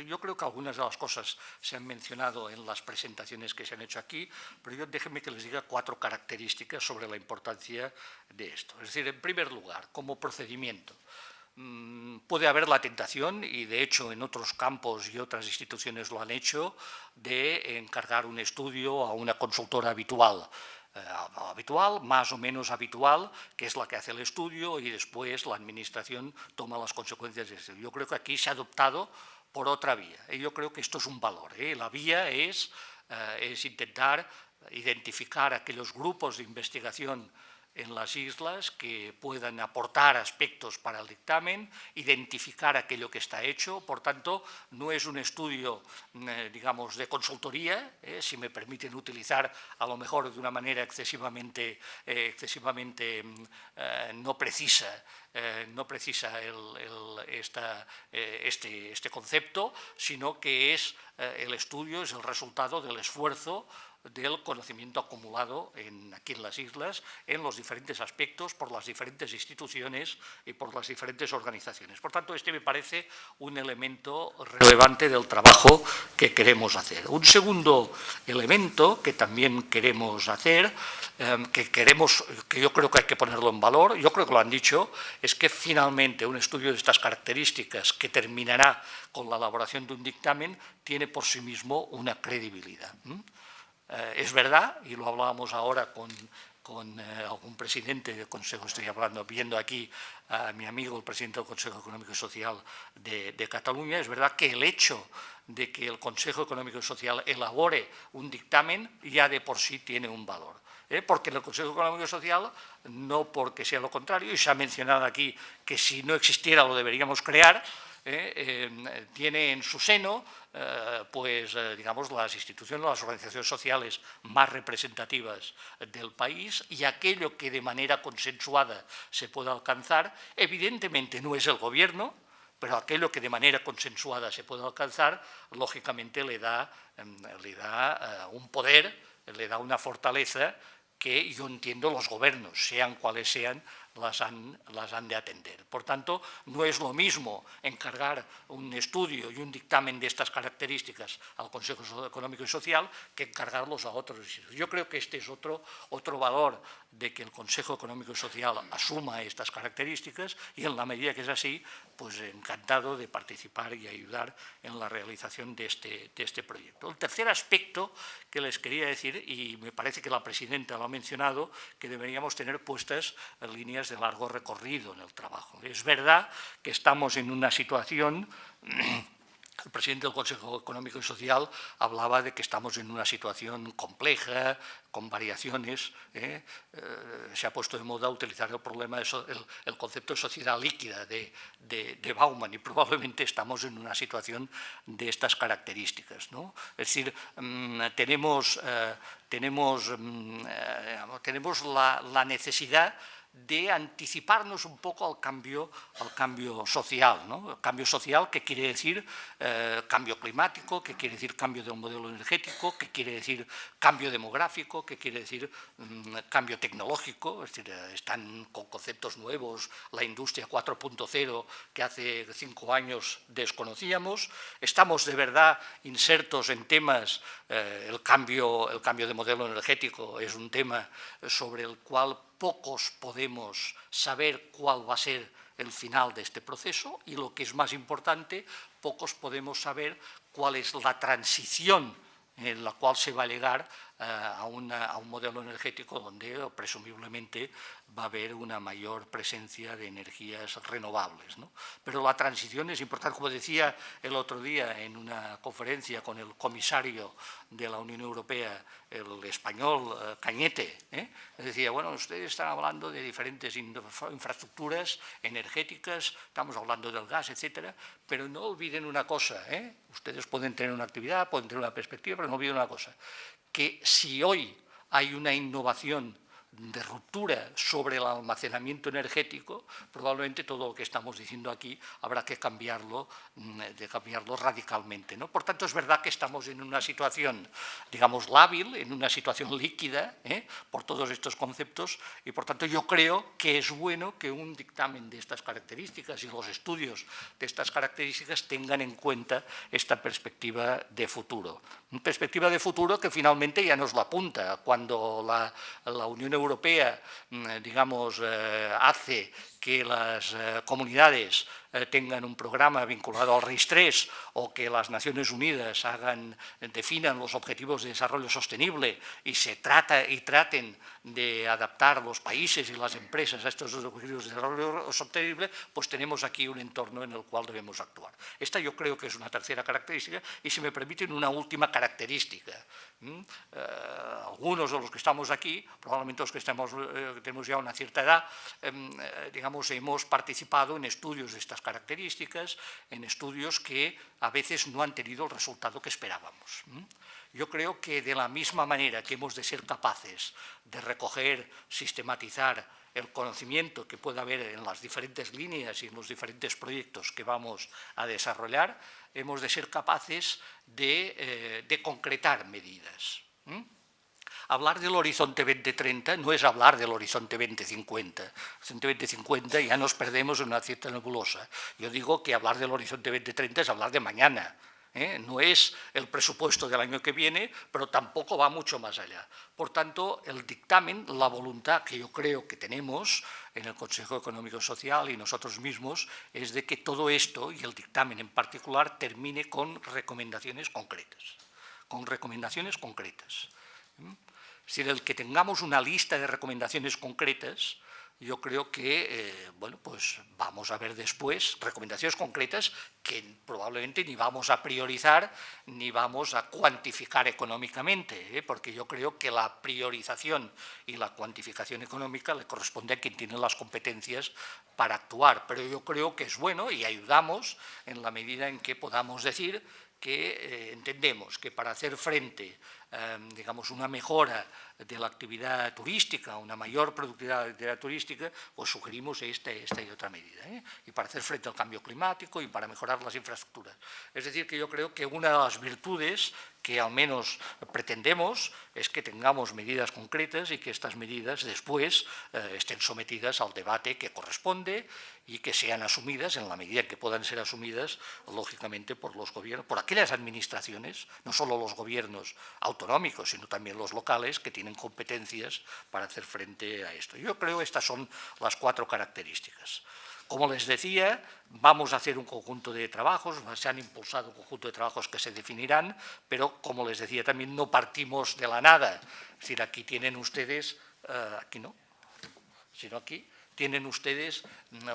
Yo creo que algunas de las cosas se han mencionado en las presentaciones que se han hecho aquí, pero déjenme que les diga 4 características sobre la importancia de esto. Es decir, en primer lugar, como procedimiento, puede haber la tentación, y de hecho en otros campos y otras instituciones lo han hecho, de encargar un estudio a una consultora habitual, más o menos habitual, que es la que hace el estudio, y después la Administración toma las consecuencias de esto. Yo creo que aquí se ha adoptado por otra vía, y yo creo que esto es un valor. La vía es intentar identificar aquellos grupos de investigación en las islas que puedan aportar aspectos para el dictamen, identificar aquello que está hecho. Por tanto, no es un estudio, digamos, de consultoría, si me permiten utilizar a lo mejor de una manera excesivamente no precisa este concepto, sino que el estudio es el resultado del esfuerzo del conocimiento acumulado aquí en las islas, en los diferentes aspectos, por las diferentes instituciones y por las diferentes organizaciones. Por tanto, este me parece un elemento relevante del trabajo que queremos hacer. Un segundo elemento que también queremos hacer, que yo creo que hay que ponerlo en valor, yo creo que lo han dicho, es que finalmente un estudio de estas características que terminará con la elaboración de un dictamen tiene por sí mismo una credibilidad. Es verdad, y lo hablábamos ahora con algún presidente del Consejo, estoy viendo aquí a mi amigo, el presidente del Consejo Económico y Social de Cataluña, es verdad que el hecho de que el Consejo Económico y Social elabore un dictamen ya de por sí tiene un valor. porque en el Consejo Económico y Social, no porque sea lo contrario, y se ha mencionado aquí que si no existiera lo deberíamos crear, tiene en su seno digamos, las instituciones, las organizaciones sociales más representativas del país, y aquello que de manera consensuada se pueda alcanzar, evidentemente no es el Gobierno, pero aquello que de manera consensuada se puede alcanzar, lógicamente le da un poder, le da una fortaleza que yo entiendo los gobiernos, sean cuales sean, las han de atender. Por tanto, no es lo mismo encargar un estudio y un dictamen de estas características al Consejo Económico y Social que encargarlos a otros institutos. Yo creo que este es otro valor de que el Consejo Económico y Social asuma estas características, y en la medida que es así, pues encantado de participar y ayudar en la realización de este proyecto. El tercer aspecto que les quería decir, y me parece que la presidenta lo ha mencionado, que deberíamos tener puestas líneas de largo recorrido en el trabajo. Es verdad que estamos en una situación, el presidente del Consejo Económico y Social hablaba de que estamos en una situación compleja, con variaciones. Se ha puesto de moda utilizar el concepto de sociedad líquida de Bauman, y probablemente estamos en una situación de estas características, ¿no? Es decir, tenemos la necesidad de anticiparnos un poco al cambio social, ¿no? El cambio social, que quiere decir cambio climático, que quiere decir cambio del modelo energético, que quiere decir cambio demográfico, que quiere decir cambio tecnológico. Es decir, están con conceptos nuevos, la industria 4.0 que hace 5 años desconocíamos. Estamos de verdad insertos en temas, el cambio de modelo energético es un tema sobre el cual pocos podemos saber cuál va a ser el final de este proceso, y lo que es más importante, pocos podemos saber cuál es la transición en la cual se va a llegar a un modelo energético donde presumiblemente va a haber una mayor presencia de energías renovables, ¿no? Pero la transición es importante. Como decía el otro día en una conferencia con el comisario de la Unión Europea, el español Cañete, decía, bueno, ustedes están hablando de diferentes infraestructuras energéticas, estamos hablando del gas, etcétera, pero no olviden una cosa, ustedes pueden tener una actividad, pueden tener una perspectiva, pero no olviden una cosa, que si hoy hay una innovación de ruptura sobre el almacenamiento energético, probablemente todo lo que estamos diciendo aquí habrá que cambiarlo radicalmente, ¿no? Por tanto, es verdad que estamos en una situación, digamos, lábil, en una situación líquida, por todos estos conceptos, y por tanto yo creo que es bueno que un dictamen de estas características y los estudios de estas características tengan en cuenta esta perspectiva de futuro. Una perspectiva de futuro que finalmente ya nos la apunta cuando la Unión Europea, digamos, hace que las comunidades tengan un programa vinculado al RIS3, o que las Naciones Unidas definan los objetivos de desarrollo sostenible y traten de adaptar los países y las empresas a estos objetivos de desarrollo sostenible, pues tenemos aquí un entorno en el cual debemos actuar. Esta yo creo que es una tercera característica, y si me permiten una última característica. Algunos de los que estamos aquí, probablemente los que tenemos ya una cierta edad, digamos, hemos participado en estudios de estas características, en estudios que a veces no han tenido el resultado que esperábamos. Yo creo que de la misma manera que hemos de ser capaces de recoger, sistematizar el conocimiento que pueda haber en las diferentes líneas y en los diferentes proyectos que vamos a desarrollar, hemos de ser capaces de concretar medidas. Hablar del horizonte 2030 no es hablar del horizonte 2050. El horizonte 2050 ya nos perdemos en una cierta nebulosa. Yo digo que hablar del horizonte 2030 es hablar de mañana. No es el presupuesto del año que viene, pero tampoco va mucho más allá. Por tanto, el dictamen, la voluntad que yo creo que tenemos en el Consejo Económico y Social y nosotros mismos, es de que todo esto, y el dictamen en particular, termine con recomendaciones concretas. Con recomendaciones concretas. Es decir, el que tengamos una lista de recomendaciones concretas yo creo que bueno, pues vamos a ver después recomendaciones concretas que probablemente ni vamos a priorizar ni vamos a cuantificar económicamente, porque yo creo que la priorización y la cuantificación económica le corresponde a quien tiene las competencias para actuar. Pero yo creo que es bueno y ayudamos en la medida en que podamos decir que entendemos que para hacer frente, digamos, una mejora de la actividad turística, una mayor productividad de la actividad turística, pues sugerimos esta y otra medida, y para hacer frente al cambio climático y para mejorar las infraestructuras. Es decir, que yo creo que una de las virtudes que al menos pretendemos es que tengamos medidas concretas y que estas medidas después estén sometidas al debate que corresponde y que sean asumidas en la medida en que puedan ser asumidas, lógicamente, por los gobiernos, por aquellas administraciones, no solo los gobiernos autonómicos, sino también los locales, que tienen competencias para hacer frente a esto. Yo creo que estas son las 4 características. Como les decía, vamos a hacer un conjunto de trabajos, se han impulsado un conjunto de trabajos que se definirán, pero, como les decía, también no partimos de la nada. Es decir, aquí tienen ustedes, aquí no, sino aquí, tienen ustedes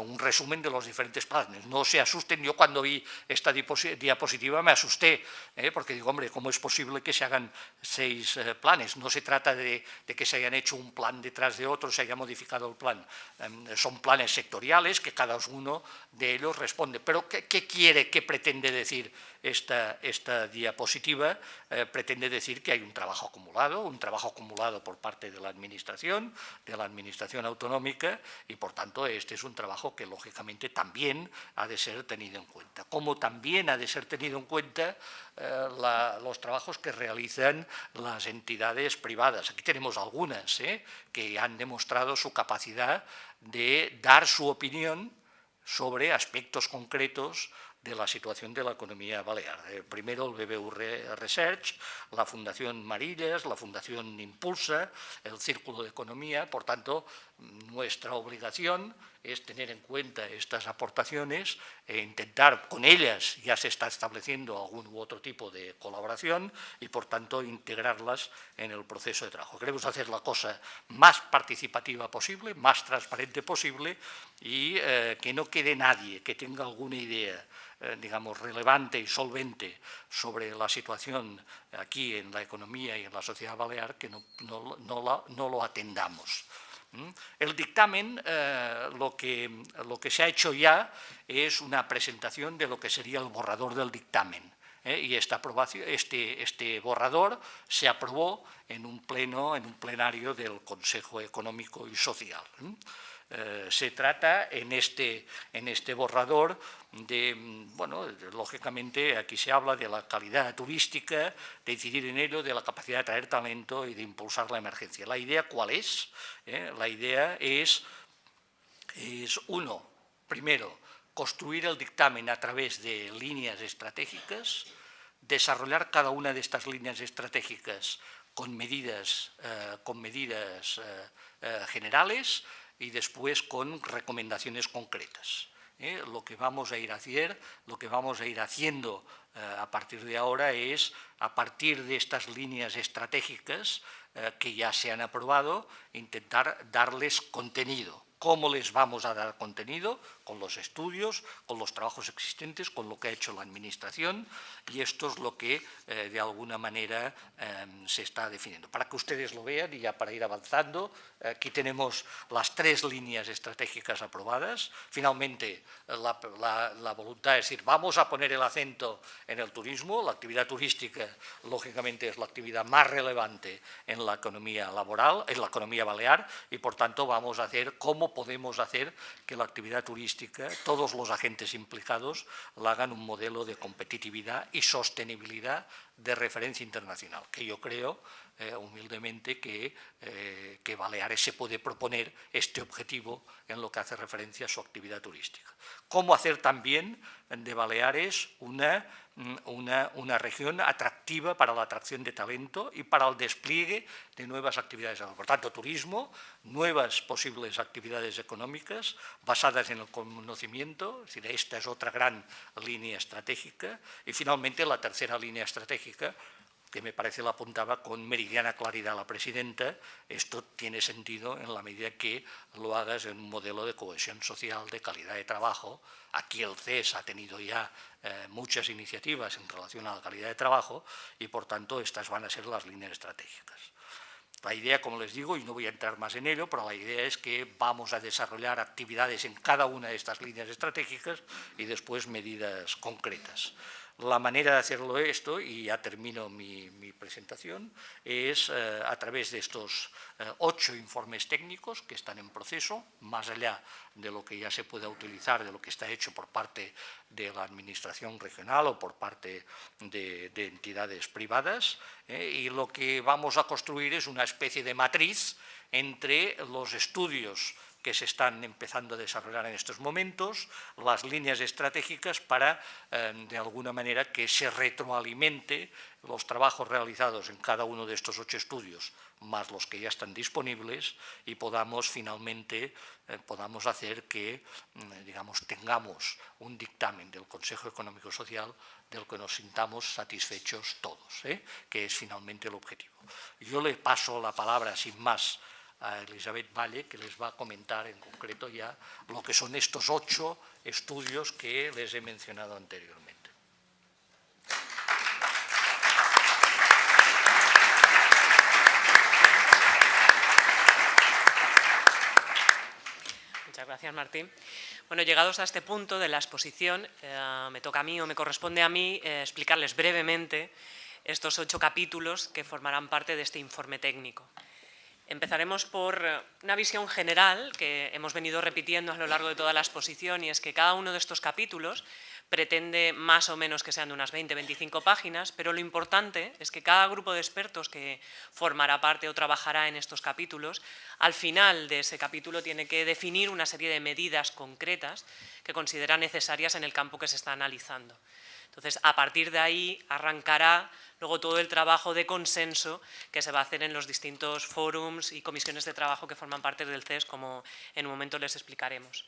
un resumen de los diferentes planes. No se asusten, yo cuando vi esta diapositiva me asusté, porque digo, hombre, ¿cómo es posible que se hagan 6 planes? No se trata de que se hayan hecho un plan detrás de otro, se haya modificado el plan. Son planes sectoriales que cada uno de ellos responde. Pero ¿qué quiere, qué pretende decir esta diapositiva? Pretende decir que hay un trabajo acumulado por parte de la administración autonómica, y por tanto este es un trabajo que lógicamente también ha de ser tenido en cuenta. Como también ha de ser tenido en cuenta los trabajos que realizan las entidades privadas. Aquí tenemos algunas que han demostrado su capacidad de dar su opinión sobre aspectos concretos de la situación de la economía balear. Primero el BBV Research, la Fundación Marillas, la Fundación Impulsa, el Círculo de Economía. Por tanto, nuestra obligación es tener en cuenta estas aportaciones e intentar, con ellas ya se está estableciendo algún u otro tipo de colaboración y, por tanto, integrarlas en el proceso de trabajo. Queremos hacer la cosa más participativa posible, más transparente posible, y que no quede nadie que tenga alguna idea digamos, relevante y solvente sobre la situación aquí en la economía y en la sociedad balear, que no lo atendamos. El dictamen, lo que se ha hecho ya es una presentación de lo que sería el borrador del dictamen. Y este borrador se aprobó en un plenario del Consejo Económico y Social. Se trata en este borrador de, bueno, lógicamente aquí se habla de la calidad turística, de incidir en ello, de la capacidad de atraer talento y de impulsar la emergencia. ¿La idea cuál es? La idea es uno, primero, construir el dictamen a través de líneas estratégicas, desarrollar cada una de estas líneas estratégicas con medidas generales y después con recomendaciones concretas. Lo que vamos a ir haciendo a partir de ahora es, a partir de estas líneas estratégicas que ya se han aprobado, intentar darles contenido. ¿Cómo les vamos a dar contenido? Con los estudios, con los trabajos existentes, con lo que ha hecho la Administración, y esto es lo que de alguna manera se está definiendo. Para que ustedes lo vean y ya para ir avanzando, aquí tenemos las 3 líneas estratégicas aprobadas. Finalmente, la voluntad es decir, vamos a poner el acento en el turismo. La actividad turística, lógicamente, es la actividad más relevante en la economía laboral, en la economía balear, y por tanto vamos a hacer cómo podemos hacer que la actividad turística, todos los agentes implicados, la hagan un modelo de competitividad y sostenibilidad de referencia internacional, que yo creo humildemente que Baleares se puede proponer este objetivo en lo que hace referencia a su actividad turística. Cómo hacer también de Baleares una región atractiva para la atracción de talento y para el despliegue de nuevas actividades. Por tanto, turismo, nuevas posibles actividades económicas basadas en el conocimiento, es decir, esta es otra gran línea estratégica, y finalmente la tercera línea estratégica que me parece lo apuntaba con meridiana claridad la presidenta, esto tiene sentido en la medida que lo hagas en un modelo de cohesión social, de calidad de trabajo. Aquí el CES ha tenido ya muchas iniciativas en relación a la calidad de trabajo y, por tanto, estas van a ser las líneas estratégicas. La idea, como les digo, y no voy a entrar más en ello, pero la idea es que vamos a desarrollar actividades en cada una de estas líneas estratégicas y después medidas concretas. La manera de hacerlo esto, y ya termino mi presentación, es a través de estos 8 informes técnicos que están en proceso, más allá de lo que ya se pueda utilizar, de lo que está hecho por parte de la administración regional o por parte de entidades privadas, y lo que vamos a construir es una especie de matriz entre los estudios que se están empezando a desarrollar en estos momentos, las líneas estratégicas para, de alguna manera, que se retroalimente los trabajos realizados en cada uno de estos 8 estudios, más los que ya están disponibles, y podamos finalmente hacer que, digamos, tengamos un dictamen del Consejo Económico y Social del que nos sintamos satisfechos todos, que es finalmente el objetivo. Yo le paso la palabra, sin más, a Elisabeth Valle, que les va a comentar en concreto ya lo que son estos 8 estudios que les he mencionado anteriormente. Muchas gracias, Martín. Bueno, llegados a este punto de la exposición, me toca a mí o me corresponde a mí explicarles brevemente estos 8 capítulos que formarán parte de este informe técnico. Empezaremos por una visión general que hemos venido repitiendo a lo largo de toda la exposición, y es que cada uno de estos capítulos pretende más o menos que sean de unas 20-25 páginas, pero lo importante es que cada grupo de expertos que formará parte o trabajará en estos capítulos, al final de ese capítulo tiene que definir una serie de medidas concretas que considera necesarias en el campo que se está analizando. Entonces, a partir de ahí arrancará luego todo el trabajo de consenso que se va a hacer en los distintos fórums y comisiones de trabajo que forman parte del CES, como en un momento les explicaremos.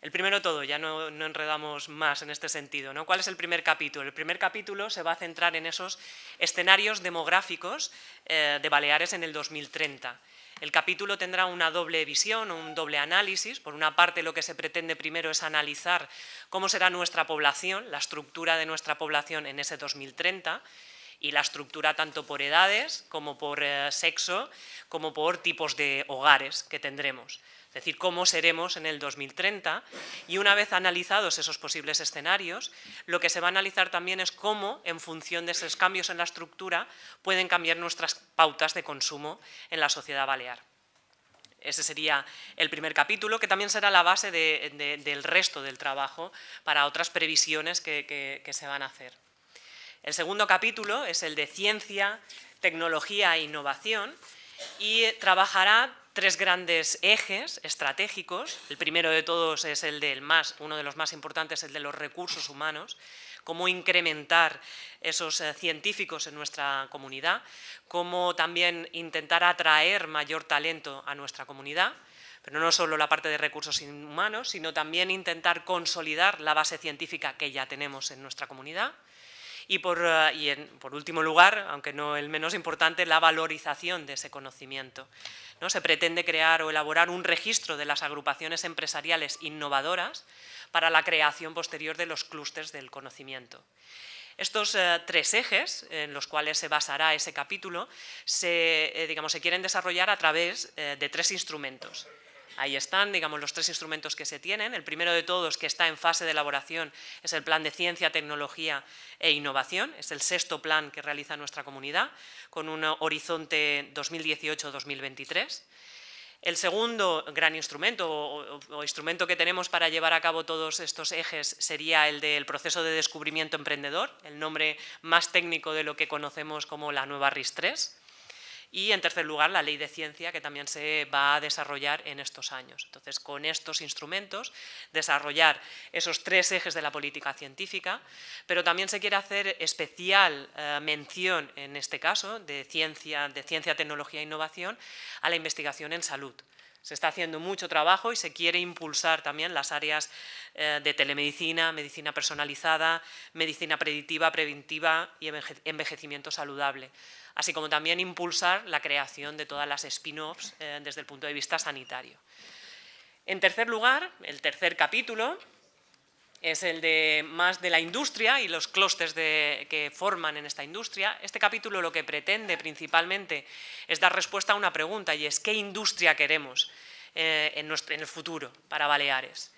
El primero de todo, ya no enredamos más en este sentido, ¿no? ¿Cuál es el primer capítulo? El primer capítulo se va a centrar en esos escenarios demográficos de Baleares en el 2030. El capítulo tendrá una doble visión, un doble análisis. Por una parte, lo que se pretende primero es analizar cómo será nuestra población, la estructura de nuestra población en ese 2030, y la estructura tanto por edades como por sexo, como por tipos de hogares que tendremos. Es decir, cómo seremos en el 2030, y una vez analizados esos posibles escenarios, lo que se va a analizar también es cómo, en función de esos cambios en la estructura, pueden cambiar nuestras pautas de consumo en la sociedad balear. Ese sería el primer capítulo, que también será la base del resto del trabajo para otras previsiones que se van a hacer. El segundo capítulo es el de ciencia, tecnología e innovación, y trabajará 3 grandes ejes estratégicos. El primero de todos es uno de los más importantes, el de los recursos humanos, cómo incrementar esos científicos en nuestra comunidad, cómo también intentar atraer mayor talento a nuestra comunidad, pero no solo la parte de recursos humanos, sino también intentar consolidar la base científica que ya tenemos en nuestra comunidad. Y por último lugar, aunque no el menos importante, la valorización de ese conocimiento, ¿no? Se pretende crear o elaborar un registro de las agrupaciones empresariales innovadoras para la creación posterior de los clústeres del conocimiento. Estos 3 ejes en los cuales se basará ese capítulo se quieren desarrollar a través de 3 instrumentos. Ahí están, digamos, los 3 instrumentos que se tienen. El primero de todos, que está en fase de elaboración, es el Plan de Ciencia, Tecnología e Innovación. Es el 6º plan que realiza nuestra comunidad, con un horizonte 2018-2023. El segundo gran instrumento o instrumento que tenemos para llevar a cabo todos estos ejes sería el del proceso de descubrimiento emprendedor, el nombre más técnico de lo que conocemos como la nueva RIS3. y, en tercer lugar, la ley de ciencia, que también se va a desarrollar en estos años. Entonces, con estos instrumentos, desarrollar esos 3 ejes de la política científica, pero también se quiere hacer especial mención, en este caso, de ciencia, tecnología e innovación, a la investigación en salud. Se está haciendo mucho trabajo y se quiere impulsar también las áreas de telemedicina, medicina personalizada, medicina predictiva, preventiva y envejecimiento saludable, así como también impulsar la creación de todas las spin-offs desde el punto de vista sanitario. En tercer lugar, el tercer capítulo es el de más de la industria y los clústeres que forman en esta industria. Este capítulo lo que pretende principalmente es dar respuesta a una pregunta, y es ¿qué industria queremos en el futuro para Baleares?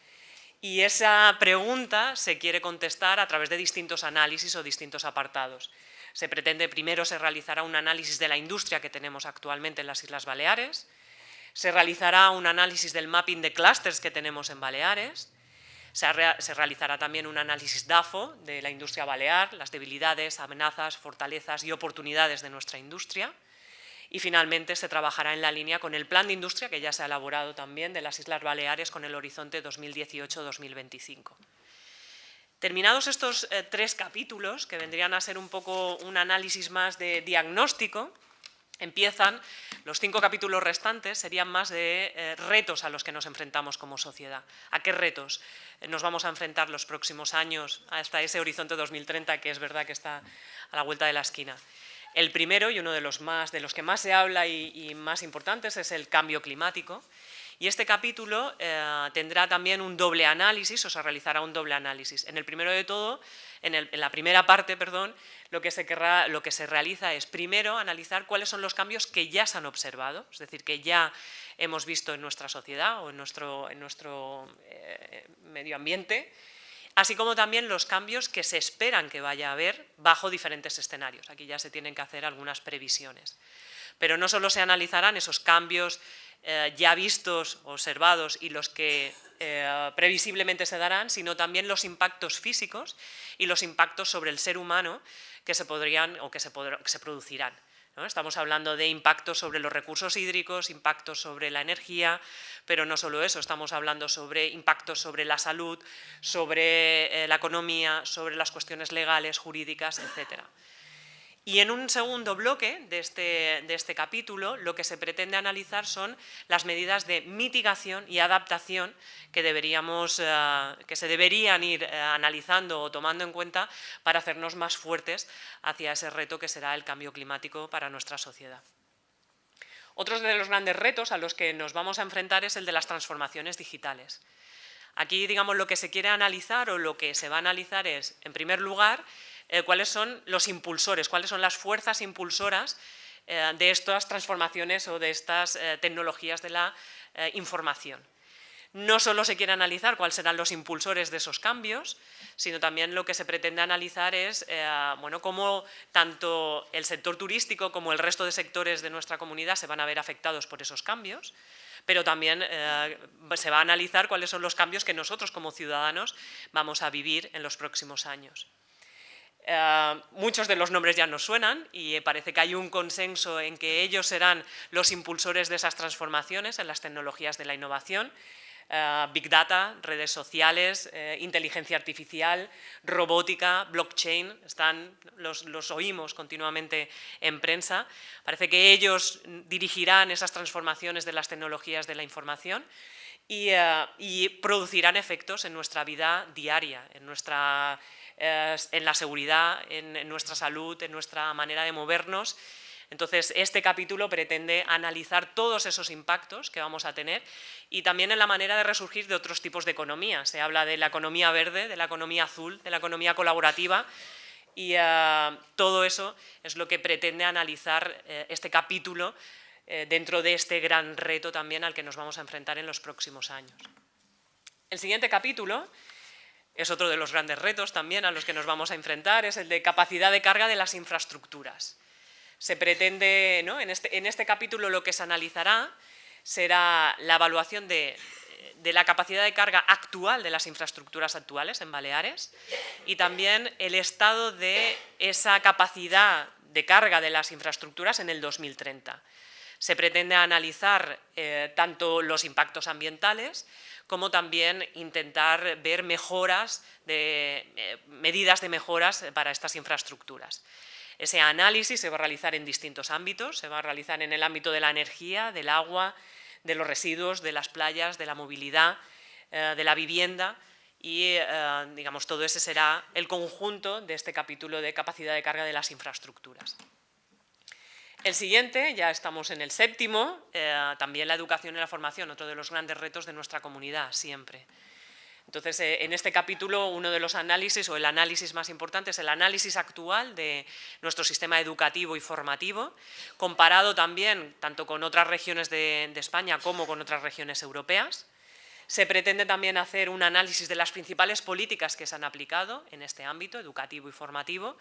Y esa pregunta se quiere contestar a través de distintos análisis o distintos apartados. Se pretende, primero se realizará un análisis de la industria que tenemos actualmente en las Islas Baleares, se realizará un análisis del mapping de clústeres que tenemos en Baleares, se realizará también un análisis DAFO de la industria balear, las debilidades, amenazas, fortalezas y oportunidades de nuestra industria. Y finalmente se trabajará en la línea con el plan de industria que ya se ha elaborado también de las Islas Baleares con el horizonte 2018-2025. Terminados estos 3 capítulos, que vendrían a ser un poco un análisis más de diagnóstico, empiezan los 5 capítulos restantes, serían más de retos a los que nos enfrentamos como sociedad. ¿A qué retos nos vamos a enfrentar los próximos años hasta ese horizonte 2030 que es verdad que está a la vuelta de la esquina? El primero, y uno de los que más se habla y más importantes, es el cambio climático. Y este capítulo tendrá también un doble análisis, o se realizará un doble análisis. En el primero de todo, en la primera parte, perdón, lo que se realiza es primero analizar cuáles son los cambios que ya se han observado, es decir, que ya hemos visto en nuestra sociedad o en nuestro medio ambiente, así como también los cambios que se esperan que vaya a haber bajo diferentes escenarios. Aquí ya se tienen que hacer algunas previsiones. Pero no solo se analizarán esos cambios ya vistos, observados y los que previsiblemente se darán, sino también los impactos físicos y los impactos sobre el ser humano que se podrían o que se producirán, ¿no? Estamos hablando de impactos sobre los recursos hídricos, impactos sobre la energía, pero no solo eso, estamos hablando sobre impactos sobre la salud, sobre la economía, sobre las cuestiones legales, jurídicas, etcétera. Y en un segundo bloque de este capítulo, lo que se pretende analizar son las medidas de mitigación y adaptación que se deberían ir analizando o tomando en cuenta para hacernos más fuertes hacia ese reto que será el cambio climático para nuestra sociedad. Otro de los grandes retos a los que nos vamos a enfrentar es el de las transformaciones digitales. Aquí, digamos, lo que se quiere analizar o lo que se va a analizar es, en primer lugar, cuáles son los impulsores, cuáles son las fuerzas impulsoras de estas transformaciones o de estas tecnologías de la información. No solo se quiere analizar cuáles serán los impulsores de esos cambios, sino también lo que se pretende analizar es cómo tanto el sector turístico como el resto de sectores de nuestra comunidad se van a ver afectados por esos cambios, pero también se va a analizar cuáles son los cambios que nosotros como ciudadanos vamos a vivir en los próximos años. Muchos de los nombres ya nos suenan y parece que hay un consenso en que ellos serán los impulsores de esas transformaciones en las tecnologías de la innovación. Big Data, redes sociales, inteligencia artificial, robótica, blockchain, los oímos continuamente en prensa. Parece que ellos dirigirán esas transformaciones de las tecnologías de la información y producirán efectos en nuestra vida diaria, en la seguridad, en nuestra salud, en nuestra manera de movernos. Entonces, este capítulo pretende analizar todos esos impactos que vamos a tener y también en la manera de resurgir de otros tipos de economía. Se habla de la economía verde, de la economía azul, de la economía colaborativa y todo eso es lo que pretende analizar este capítulo dentro de este gran reto también al que nos vamos a enfrentar en los próximos años. El siguiente capítulo es otro de los grandes retos también a los que nos vamos a enfrentar, es el de capacidad de carga de las infraestructuras. Se pretende, ¿no? en este capítulo lo que se analizará será la evaluación de la capacidad de carga actual de las infraestructuras actuales en Baleares y también el estado de esa capacidad de carga de las infraestructuras en el 2030. Se pretende analizar tanto los impactos ambientales como también intentar ver medidas de mejoras para estas infraestructuras. Ese análisis se va a realizar en distintos ámbitos, se va a realizar en el ámbito de la energía, del agua, de los residuos, de las playas, de la movilidad, de la vivienda y digamos, todo ese será el conjunto de este capítulo de capacidad de carga de las infraestructuras. El siguiente, ya estamos en el séptimo, también la educación y la formación, otro de los grandes retos de nuestra comunidad, siempre. Entonces, en este capítulo, uno de los análisis, o el análisis más importante, es el análisis actual de nuestro sistema educativo y formativo, comparado también tanto con otras regiones de España como con otras regiones europeas. Se pretende también hacer un análisis de las principales políticas que se han aplicado en este ámbito educativo y formativo,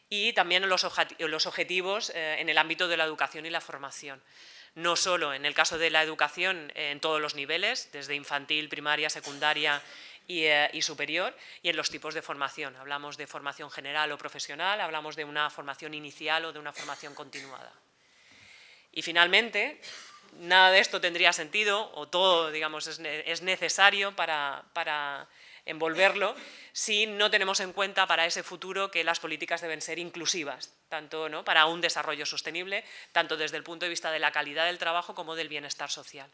y también los objetivos en el ámbito de la educación y la formación. No solo en el caso de la educación en todos los niveles, desde infantil, primaria, secundaria y superior, y en los tipos de formación. Hablamos de formación general o profesional, hablamos de una formación inicial o de una formación continuada. Y finalmente, nada de esto tendría sentido, o todo, digamos, es necesario para envolverlo, si no tenemos en cuenta para ese futuro que las políticas deben ser inclusivas, tanto para un desarrollo sostenible, tanto desde el punto de vista de la calidad del trabajo como del bienestar social.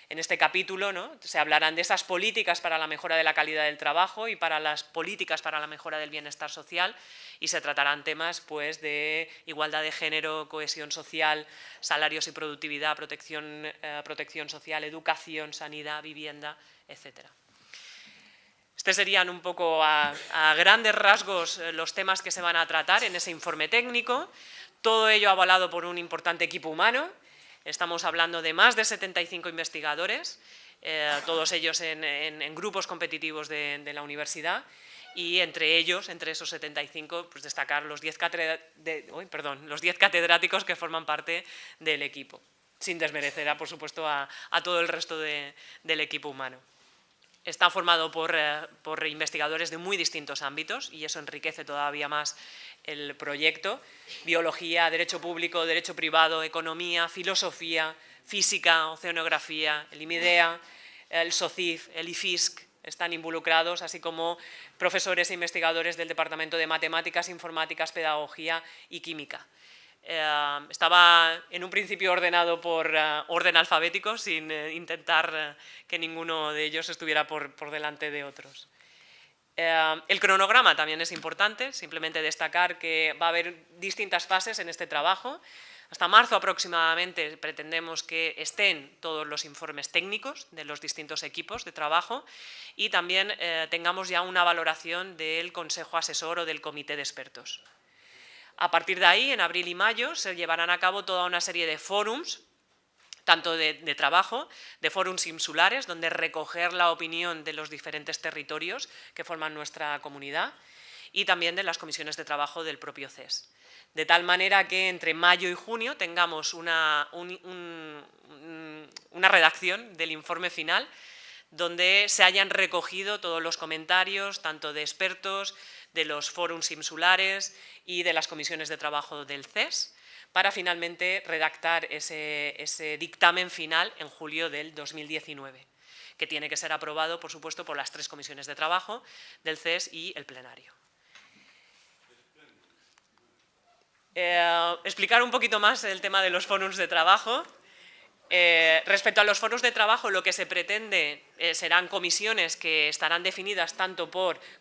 En este capítulo se hablarán de esas políticas para la mejora de la calidad del trabajo y para las políticas para la mejora del bienestar social, y se tratarán temas pues, de igualdad de género, cohesión social, salarios y productividad, protección social, educación, sanidad, vivienda, etcétera. Estos serían un poco a grandes rasgos los temas que se van a tratar en ese informe técnico, todo ello avalado por un importante equipo humano. Estamos hablando de más de 75 investigadores, todos ellos en grupos competitivos de la universidad, y entre ellos, entre esos 75, pues destacar los 10 catedráticos que forman parte del equipo, sin desmerecer, por supuesto, a todo el resto del equipo humano. Está formado por investigadores de muy distintos ámbitos y eso enriquece todavía más el proyecto: biología, derecho público, derecho privado, economía, filosofía, física, oceanografía, el IMIDEA, el SOCIF, el IFISC están involucrados, así como profesores e investigadores del Departamento de Matemáticas, Informáticas, Pedagogía y Química. Estaba en un principio ordenado por orden alfabético, sin intentar que ninguno de ellos estuviera por delante de otros. El cronograma también es importante, simplemente destacar que va a haber distintas fases en este trabajo. Hasta marzo aproximadamente pretendemos que estén todos los informes técnicos de los distintos equipos de trabajo y también tengamos ya una valoración del Consejo Asesor o del Comité de Expertos. A partir de ahí, en abril y mayo, se llevarán a cabo toda una serie de fórums, tanto de trabajo, de fórums insulares, donde recoger la opinión de los diferentes territorios que forman nuestra comunidad, y también de las comisiones de trabajo del propio CES. De tal manera que entre mayo y junio tengamos una redacción del informe final, donde se hayan recogido todos los comentarios, tanto de expertos, de los fórums insulares y de las comisiones de trabajo del CES, para finalmente redactar ese dictamen final en julio del 2019, que tiene que ser aprobado, por supuesto, por las 3 comisiones de trabajo del CES y el plenario. Explicar un poquito más el tema de los fórums de trabajo. Respecto a los foros de trabajo, lo que se pretende serán comisiones que estarán definidas tanto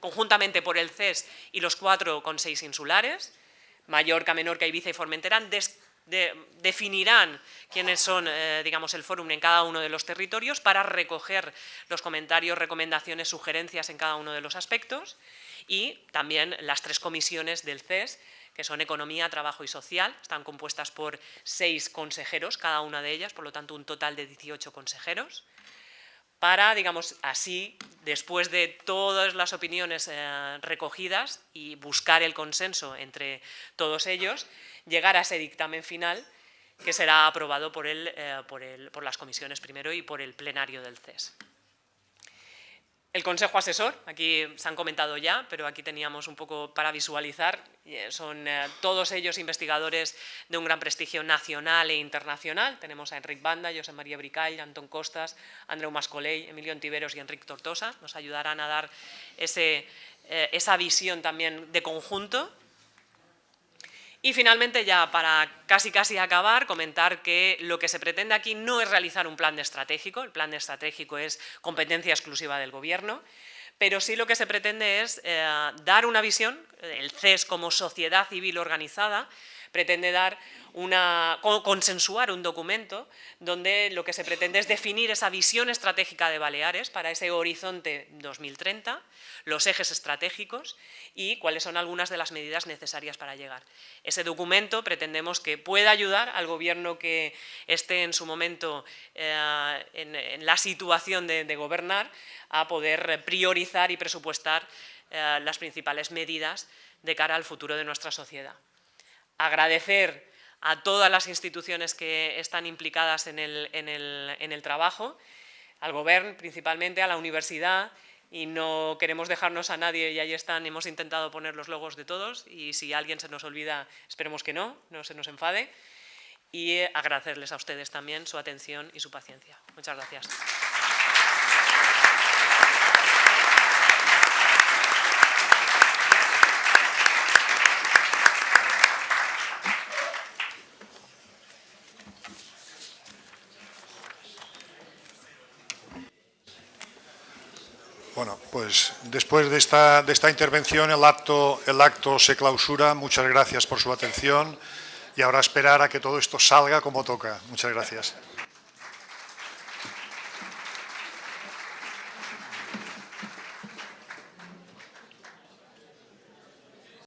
conjuntamente por el CES y los 4 consejos insulares, Mallorca, Menorca, Ibiza y Formentera, definirán quiénes son, digamos, el fórum en cada uno de los territorios para recoger los comentarios, recomendaciones, sugerencias en cada uno de los aspectos, y también las 3 comisiones del CES, que son Economía, Trabajo y Social, están compuestas por 6 consejeros, cada una de ellas, por lo tanto un total de 18 consejeros, para, digamos, así, después de todas las opiniones recogidas y buscar el consenso entre todos ellos, llegar a ese dictamen final que será aprobado por las comisiones primero y por el plenario del CES. El Consejo Asesor, aquí se han comentado ya, pero aquí teníamos un poco para visualizar, son todos ellos investigadores de un gran prestigio nacional e internacional. Tenemos a Enric Banda, Josep María Bricall, Antón Costas, Andreu Mascolell, Emilio Ontiveros y Enric Tortosa. Nos ayudarán a dar esa visión también de conjunto. Y finalmente, ya para casi acabar, comentar que lo que se pretende aquí no es realizar un plan estratégico, el plan estratégico es competencia exclusiva del Gobierno, pero sí lo que se pretende es dar una visión, el CES como sociedad civil organizada pretende consensuar un documento donde lo que se pretende es definir esa visión estratégica de Baleares para ese horizonte 2030, los ejes estratégicos y cuáles son algunas de las medidas necesarias para llegar. Ese documento pretendemos que pueda ayudar al Gobierno que esté en su momento en la situación de gobernar a poder priorizar y presupuestar las principales medidas de cara al futuro de nuestra sociedad. Agradecer a todas las instituciones que están implicadas en el trabajo, al Gobierno principalmente, a la universidad, y no queremos dejarnos a nadie, y ahí están, hemos intentado poner los logos de todos, y si alguien se nos olvida, esperemos que no se nos enfade, y agradecerles a ustedes también su atención y su paciencia. Muchas gracias. Bueno, pues después de esta intervención el acto se clausura. Muchas gracias por su atención y ahora esperar a que todo esto salga como toca. Muchas gracias.